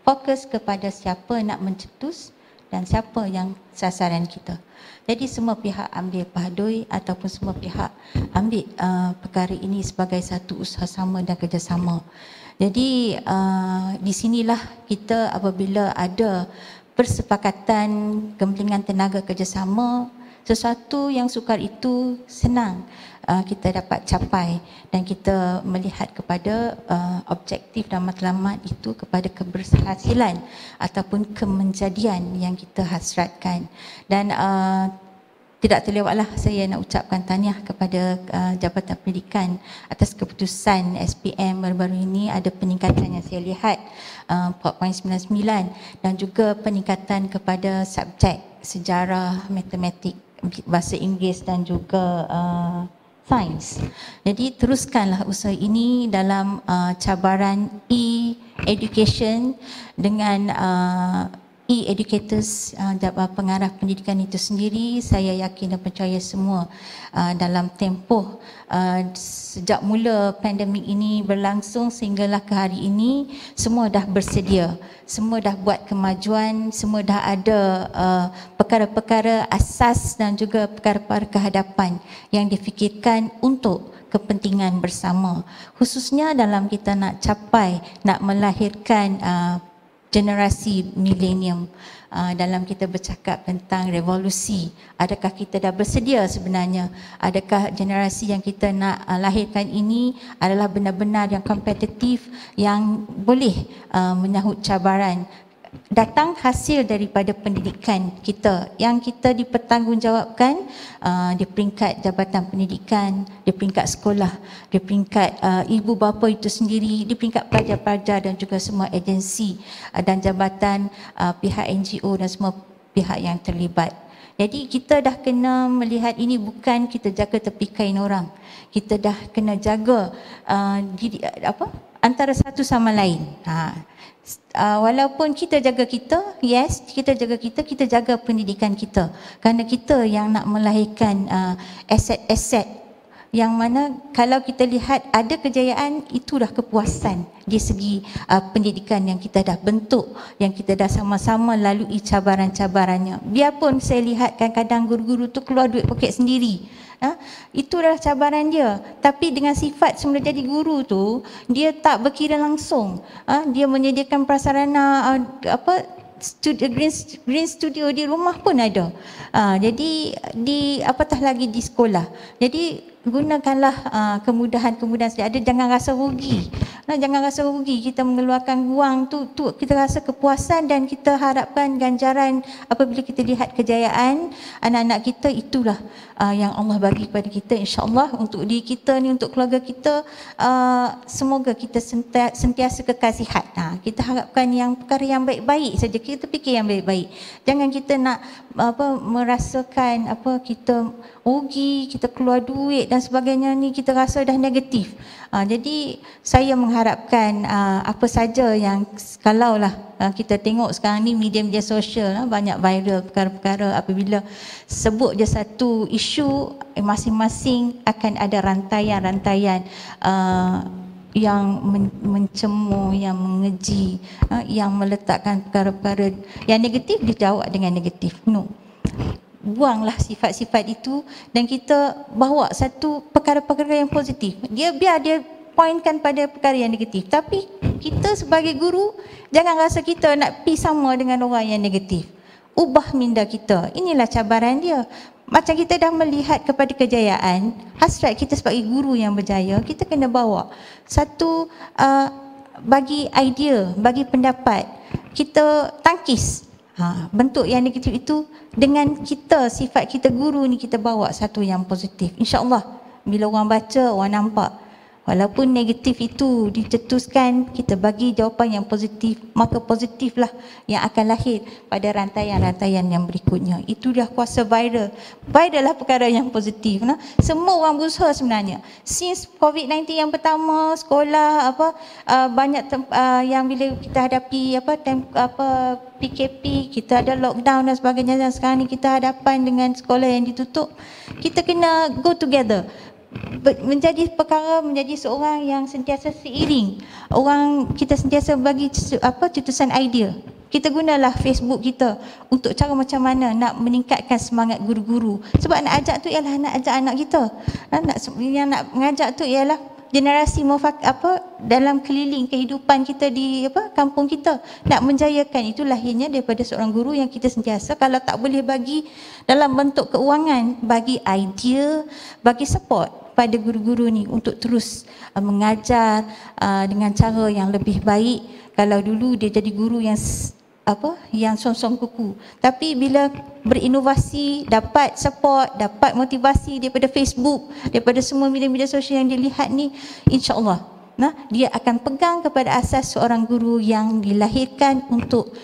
fokus kepada siapa nak mencetus dan siapa yang sasaran kita. Jadi semua pihak ambil pahadui ataupun semua pihak ambil perkara ini sebagai satu usaha sama dan kerjasama. Jadi di sinilah kita apabila ada persepakatan gemblengan tenaga kerjasama, sesuatu yang sukar itu senang kita dapat capai, dan kita melihat kepada objektif dan matlamat itu kepada keberhasilan ataupun kemenjadian yang kita hasratkan. Dan tidak terlewatlah saya nak ucapkan tahniah kepada Jabatan Pendidikan atas keputusan SPM baru-baru ini. Ada peningkatan yang saya lihat 4.99 dan juga peningkatan kepada subjek sejarah, matematik, bahasa Inggeris dan juga sains. Jadi teruskanlah usaha ini dalam cabaran e-education dengan e-educators, pengarah pendidikan itu sendiri. Saya yakin dan percaya semua dalam tempoh sejak mula pandemik ini berlangsung sehinggalah ke hari ini, semua dah bersedia, semua dah buat kemajuan, semua dah ada perkara-perkara asas dan juga perkara-perkara kehadapan yang difikirkan untuk kepentingan bersama, khususnya dalam kita nak capai, nak melahirkan generasi milenium. Dalam kita bercakap tentang revolusi, adakah kita dah bersedia sebenarnya? Adakah generasi yang kita nak lahirkan ini adalah benar-benar yang kompetitif, yang boleh menyahut cabaran? Datang hasil daripada pendidikan kita yang kita dipertanggungjawabkan di peringkat Jabatan Pendidikan, di peringkat sekolah, di peringkat ibu bapa itu sendiri, di peringkat pelajar-pelajar dan juga semua agensi dan jabatan, pihak NGO dan semua pihak yang terlibat. Jadi kita dah kena melihat ini bukan kita jaga tepi kain orang. Kita dah kena jaga antara satu sama lain. Walaupun kita jaga kita, yes, kita jaga kita, kita jaga pendidikan kita. Kerana kita yang nak melahirkan aset-aset yang mana kalau kita lihat ada kejayaan, itu dah kepuasan di segi pendidikan yang kita dah bentuk, yang kita dah sama-sama lalui cabaran-cabarannya. Biarpun saya lihat kadang-kadang guru-guru tu keluar duit poket sendiri, itu adalah cabaran dia. Tapi dengan sifat semula jadi guru tu, dia tak berkira langsung. Dia menyediakan prasarana green studio di rumah pun ada. Jadi apatah lagi di sekolah. Jadi gunakanlah kemudahan-kemudahan sedia ada. Jangan rasa rugi. Jangan rasa rugi kita mengeluarkan wang tu kita rasa kepuasan, dan kita harapkan ganjaran apabila kita lihat kejayaan anak-anak kita. Itulah yang Allah bagi kepada kita, insya-Allah, untuk diri kita ni, untuk keluarga kita. Semoga kita sentiasa kekal sihat. Kita harapkan yang perkara yang baik-baik saja, kita fikir yang baik-baik. Jangan kita nak merasakan kita rugi, kita keluar duit dan sebagainya ni, kita rasa dah negatif. Jadi saya mengharapkan apa saja yang, kalaulah kita tengok sekarang ni media-media sosial banyak viral perkara-perkara, apabila sebut je satu isu, masing-masing akan ada rantaian-rantaian yang mencemooh, yang mengeji, yang meletakkan perkara-perkara yang negatif dijawab dengan negatif. No. Buanglah sifat-sifat itu dan kita bawa satu perkara-perkara yang positif. Biar dia poinkan pada perkara yang negatif. Tapi kita sebagai guru jangan rasa kita nak pi sama dengan orang yang negatif. Ubah minda kita. Inilah cabaran dia. Macam kita dah melihat kepada kejayaan, hasrat kita sebagai guru yang berjaya, kita kena bawa satu bagi idea, bagi pendapat. Kita tangkis bentuk yang negatif itu dengan kita, sifat kita guru ni kita bawa satu yang positif. InsyaAllah bila orang baca, orang nampak walaupun negatif itu dicetuskan, kita bagi jawapan yang positif, maka positiflah yang akan lahir pada rantaian-rantaian yang berikutnya. Itu dah kuasa viral. Viral lah perkara yang positif. Nah, semua orang berusaha sebenarnya. Since COVID-19 yang pertama, sekolah banyak yang bila kita hadapi PKP, kita ada lockdown dan sebagainya, dan sekarang ni kita hadapan dengan sekolah yang ditutup. Kita kena go together. Menjadi seorang yang sentiasa seiring. Kita sentiasa bagi cetusan idea. Kita gunalah Facebook kita untuk cara macam mana nak meningkatkan semangat guru-guru. Sebab nak ajak tu ialah nak ajak anak kita. Yang nak mengajak tu ialah generasi dalam keliling kehidupan kita di kampung kita. Nak menjayakan itu lahirnya daripada seorang guru yang kita sentiasa, kalau tak boleh bagi dalam bentuk keuangan, bagi idea, bagi support pada guru-guru ni untuk terus mengajar dengan cara yang lebih baik. Kalau dulu dia jadi guru yang som-som kuku, tapi bila berinovasi, dapat support, dapat motivasi daripada Facebook, daripada semua media-media sosial yang dilihat ni, insya-Allah dia akan pegang kepada asas seorang guru yang dilahirkan untuk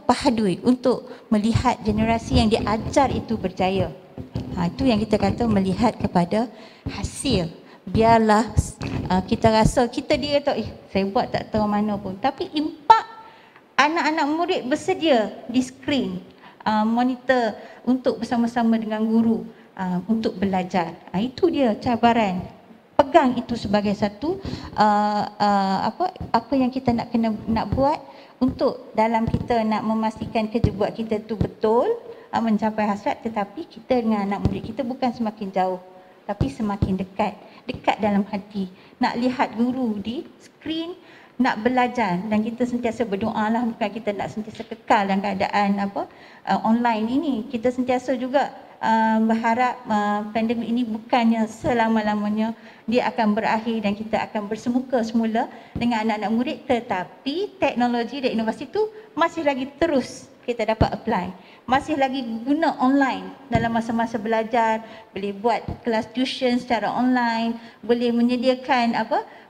pahadui, untuk melihat generasi yang diajar itu berjaya. Itu yang kita kata melihat kepada hasil. Biarlah kita rasa kita dia tahu saya buat tak tahu mana pun, tapi impak anak-anak murid bersedia di skrin monitor untuk bersama-sama dengan guru untuk belajar. Itu dia cabaran. Pegang itu sebagai satu apa yang kita nak buat untuk dalam kita nak memastikan kerja buat kita tu betul, mencapai hasrat, tetapi kita dengan anak murid kita bukan semakin jauh tapi semakin dekat dalam hati. Nak lihat guru di skrin, nak belajar, dan kita sentiasa berdoa lah, bukan kita nak sentiasa kekal dalam keadaan online ini. Kita sentiasa juga berharap pandemik ini bukannya selama-lamanya dia akan berakhir dan kita akan bersemuka semula dengan anak-anak murid, tetapi teknologi dan inovasi itu masih lagi terus kita dapat apply, masih lagi guna online dalam masa-masa belajar, boleh buat kelas tuition secara online, boleh menyediakan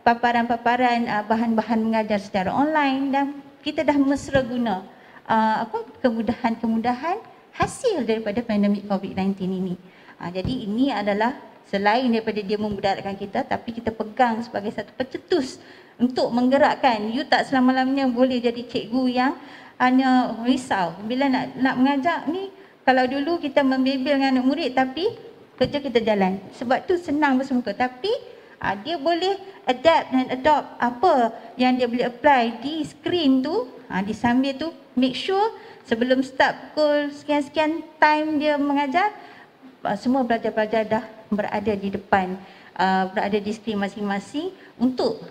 paparan-paparan bahan-bahan mengajar secara online, dan kita dah mesra guna kemudahan-kemudahan hasil daripada pandemik COVID-19 ini. Jadi ini adalah selain daripada dia memudaratkan kita, tapi kita pegang sebagai satu pencetus untuk menggerakkan. You tak selama-lamanya boleh jadi cikgu yang hanya risau bila nak mengajar ni. Kalau dulu kita membebel dengan anak murid tapi kerja kita jalan, sebab tu senang bersemuka, tapi dia boleh adapt dan adopt apa yang dia boleh apply di skrin tu. Di sambil tu make sure sebelum start pukul sekian-sekian time dia mengajar, semua pelajar-pelajar dah berada di depan, berada di skrin masing-masing untuk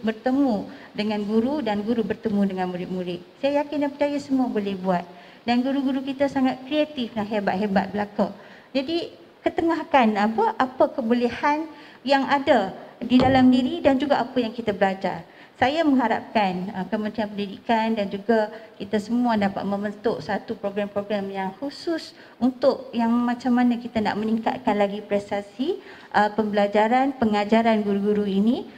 bertemu dengan guru dan guru bertemu dengan murid-murid. Saya yakin dan percaya semua boleh buat, dan guru-guru kita sangat kreatif dan hebat-hebat belaka. Jadi ketengahkan apa kebolehan yang ada di dalam diri dan juga apa yang kita belajar. Saya mengharapkan Kementerian Pendidikan dan juga kita semua dapat membentuk satu program-program yang khusus untuk yang macam mana kita nak meningkatkan lagi prestasi pembelajaran, pengajaran guru-guru ini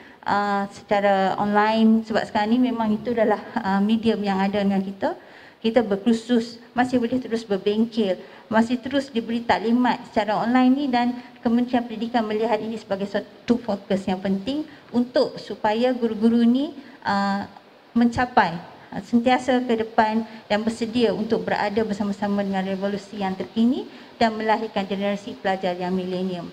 secara online, sebab sekarang ni memang itu adalah medium yang ada dengan kita. Kita berkursus, masih boleh terus berbengkel, masih terus diberi taklimat secara online ni, dan Kementerian Pendidikan melihat ini sebagai satu fokus yang penting untuk supaya guru-guru ni mencapai sentiasa ke depan dan bersedia untuk berada bersama-sama dengan revolusi yang terkini dan melahirkan generasi pelajar yang milenium.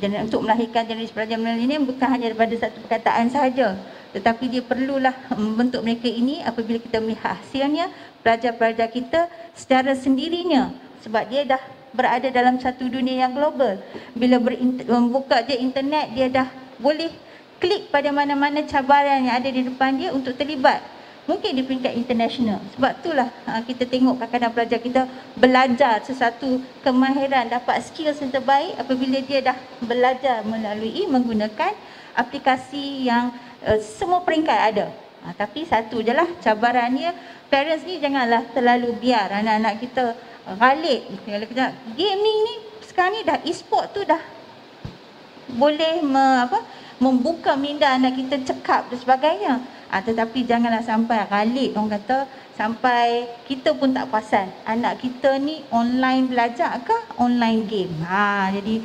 Untuk melahirkan jurnalis pelajar milenium bukan hanya daripada satu perkataan sahaja, tetapi dia perlulah membentuk mereka ini apabila kita melihat hasilnya, pelajar-pelajar kita secara sendirinya, sebab dia dah berada dalam satu dunia yang global. Bila membuka je internet, dia dah boleh klik pada mana-mana cabaran yang ada di depan dia untuk terlibat. Mungkin di peringkat international. Sebab itulah kita tengok kadang-kadang pelajar kita belajar sesuatu kemahiran, dapat skill yang terbaik apabila dia dah belajar melalui menggunakan aplikasi yang semua peringkat ada. Tapi satu je lah cabarannya, parents ni janganlah terlalu biar anak-anak kita ghalib. Gaming ni sekarang ni dah e-sport tu dah boleh membuka minda anak kita cekap dan sebagainya. Tetapi janganlah sampai ghalib, orang kata, sampai kita pun tak perasan anak kita ni online belajar ke online game. Jadi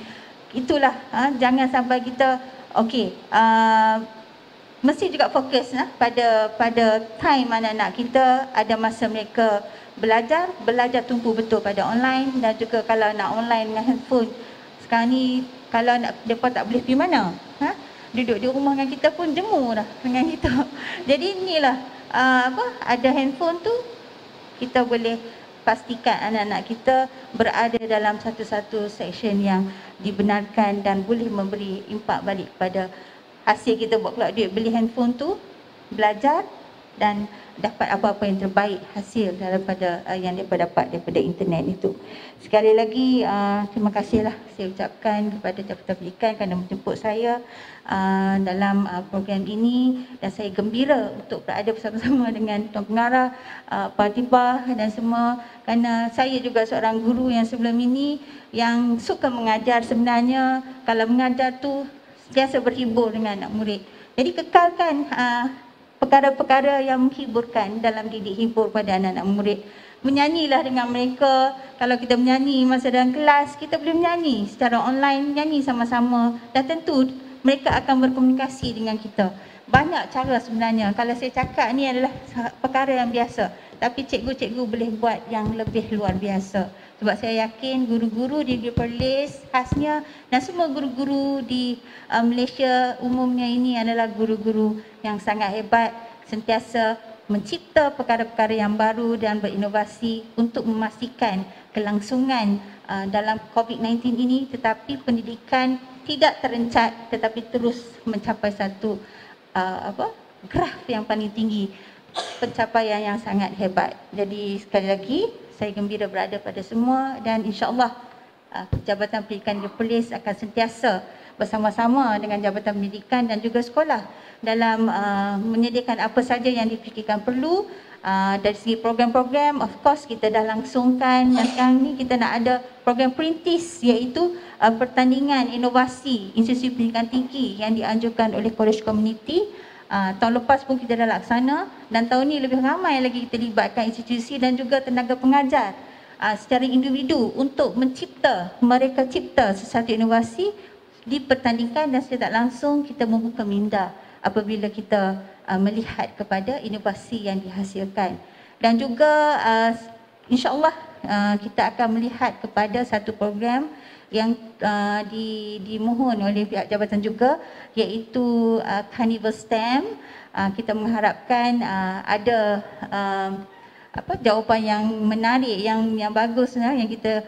itulah, jangan sampai kita mesti juga fokus pada time anak-anak kita ada masa mereka belajar tumpu betul pada online. Dan juga kalau nak online dengan handphone sekarang ni, kalau mereka tak boleh pergi mana, duduk di rumah dengan kita pun jemur dah dengan kita. Jadi inilah ada handphone tu, kita boleh pastikan anak-anak kita berada dalam satu-satu section yang dibenarkan dan boleh memberi impak balik pada hasil kita buat keluar duit beli handphone tu, belajar dan dapat apa-apa yang terbaik hasil daripada yang mereka dapat daripada internet itu. Sekali lagi terima kasihlah saya ucapkan kepada Jabatan Pendidikan kerana menjemput saya dalam program ini, dan saya gembira untuk berada bersama-sama dengan Tuan Pengarah, Pak Tibah dan semua, kerana saya juga seorang guru yang sebelum ini yang suka mengajar. Sebenarnya kalau mengajar tu biasa berhibur dengan anak murid. Jadi kekalkan perkara-perkara yang menghiburkan dalam didik hibur pada anak-anak murid. Menyanyilah dengan mereka. Kalau kita menyanyi masa dalam kelas, kita boleh menyanyi secara online, menyanyi sama-sama, dan tentu mereka akan berkomunikasi dengan kita. Banyak cara sebenarnya. Kalau saya cakap ni adalah perkara yang biasa, tapi cikgu-cikgu boleh buat yang lebih luar biasa. Sebab saya yakin guru-guru di Negeri Perlis khasnya dan semua guru-guru di Malaysia umumnya ini adalah guru-guru yang sangat hebat, sentiasa mencipta perkara-perkara yang baru dan berinovasi untuk memastikan kelangsungan dalam COVID-19 ini, tetapi pendidikan tidak terencat tetapi terus mencapai satu graf yang paling tinggi, pencapaian yang sangat hebat. Jadi sekali lagi saya gembira berada pada semua, dan insya-Allah Jabatan Pendidikan Negeri Perlis akan sentiasa bersama-sama dengan Jabatan Pendidikan dan juga sekolah dalam menyediakan apa saja yang difikirkan perlu. Dari segi program-program, of course kita dah langsungkan, dan sekarang ni kita nak ada program perintis, iaitu pertandingan inovasi institusi pendidikan tinggi yang dianjurkan oleh College Community. Tahun lepas pun kita dah laksana, dan tahun ni lebih ramai lagi kita libatkan institusi dan juga tenaga pengajar secara individu untuk mereka cipta sesuatu inovasi, dipertandingkan, dan secara tak langsung kita membuka minda apabila kita melihat kepada inovasi yang dihasilkan. Dan juga insya-Allah kita akan melihat kepada satu program yang dimohon oleh pihak jabatan juga, iaitu Carnival STEM. Kita mengharapkan ada jawapan yang menarik, yang bagus, yang kita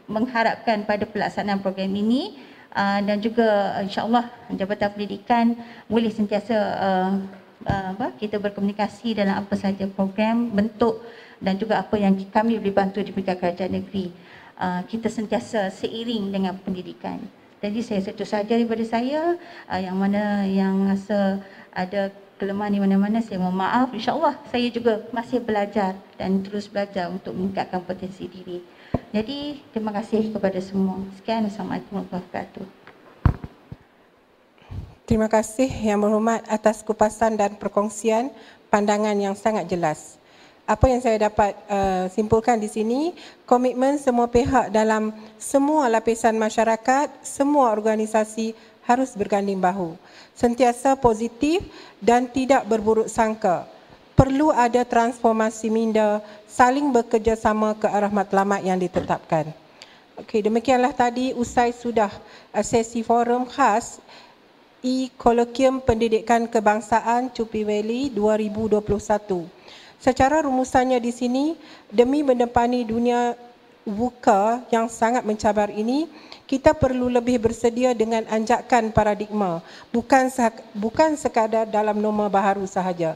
mengharapkan pada pelaksanaan program ini. Dan juga insya-Allah Jabatan Pendidikan boleh sentiasa kita berkomunikasi dalam apa saja program, bentuk dan juga apa yang kami boleh bantu di peringkat kerajaan negeri. Kita sentiasa seiring dengan pendidikan. Jadi itu saja daripada saya. Yang mana yang rasa ada kelemahan di mana-mana, saya mohon maaf. InsyaAllah saya juga masih belajar dan terus belajar untuk meningkatkan potensi diri. Jadi terima kasih kepada semua. Sekian, Assalamualaikum warahmatullahi wabarakatuh.
Terima kasih Yang Berhormat atas kupasan dan perkongsian pandangan yang sangat jelas. Apa yang saya dapat simpulkan di sini, komitmen semua pihak dalam semua lapisan masyarakat, semua organisasi harus berganding bahu, sentiasa positif dan tidak berburuk sangka. Perlu ada transformasi minda, saling bekerjasama ke arah matlamat yang ditetapkan. Okey, demikianlah tadi usai sudah sesi forum khas Kolokium Pendidikan Kebangsaan Cupi Valley 2021. Secara rumusannya di sini, demi mendepani dunia VUCA yang sangat mencabar ini, kita perlu lebih bersedia dengan anjakan paradigma, bukan sekadar dalam norma baharu sahaja.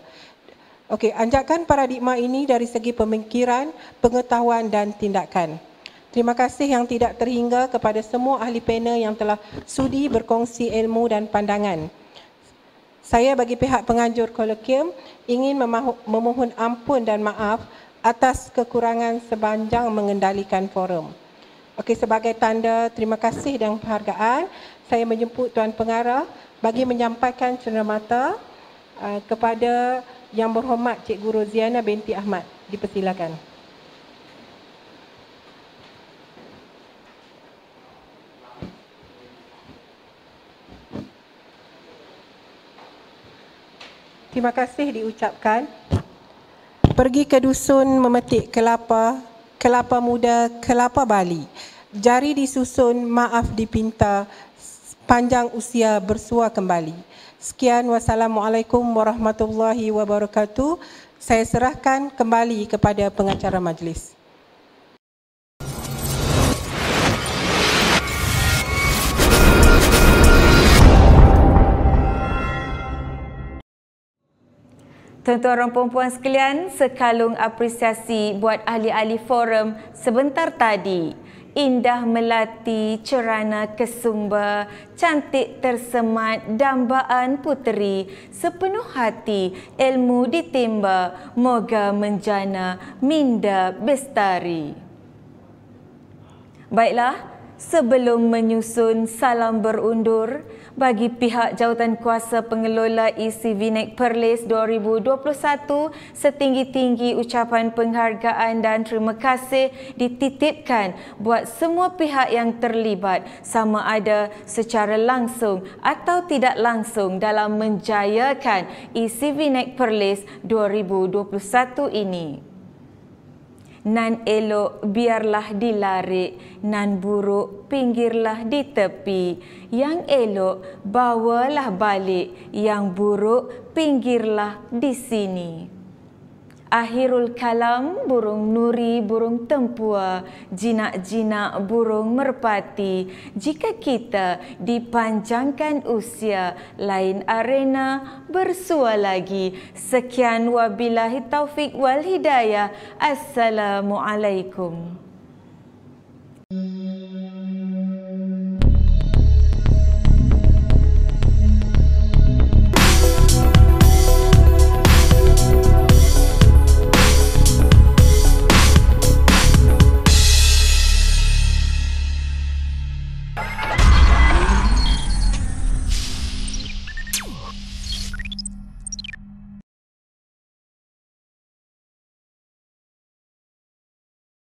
Okey, anjakan paradigma ini dari segi pemikiran, pengetahuan dan tindakan. Terima kasih yang tidak terhingga kepada semua ahli panel yang telah sudi berkongsi ilmu dan pandangan. Saya bagi pihak penganjur kolokium ingin memohon ampun dan maaf atas kekurangan sepanjang mengendalikan forum. Okey, sebagai tanda terima kasih dan penghargaan, saya menjemput Tuan Pengarah bagi menyampaikan cenderamata kepada Yang Berhormat Cikgu Roziana binti Ahmad. Dipersilakan. Terima kasih diucapkan. Pergi ke dusun memetik kelapa, kelapa muda, kelapa Bali. Jari disusun, maaf dipinta, panjang usia bersua kembali. Sekian, wassalamualaikum warahmatullahi wabarakatuh. Saya serahkan kembali kepada pengacara majlis.
Tuan-tuan dan puan-puan sekalian, sekalung apresiasi buat ahli-ahli forum sebentar tadi. Indah melati, cerana kesumba, cantik tersemat, dambaan puteri, sepenuh hati, ilmu ditimba, moga menjana, minda bestari. Baiklah, sebelum menyusun salam berundur, bagi pihak Jawatan Kuasa Pengelola ECVNEC Perlis 2021, setinggi-tinggi ucapan penghargaan dan terima kasih dititipkan buat semua pihak yang terlibat sama ada secara langsung atau tidak langsung dalam menjayakan ECVNEC Perlis 2021 ini. Nan elok biarlah dilarik, nan buruk pinggirlah di tepi. Yang elok bawalah balik, yang buruk pinggirlah di sini. Akhirul kalam, burung nuri, burung tempua, jinak-jinak burung merpati. Jika kita dipanjangkan usia, lain arena bersua lagi. Sekian, wabillahi taufik wal hidayah. Assalamualaikum.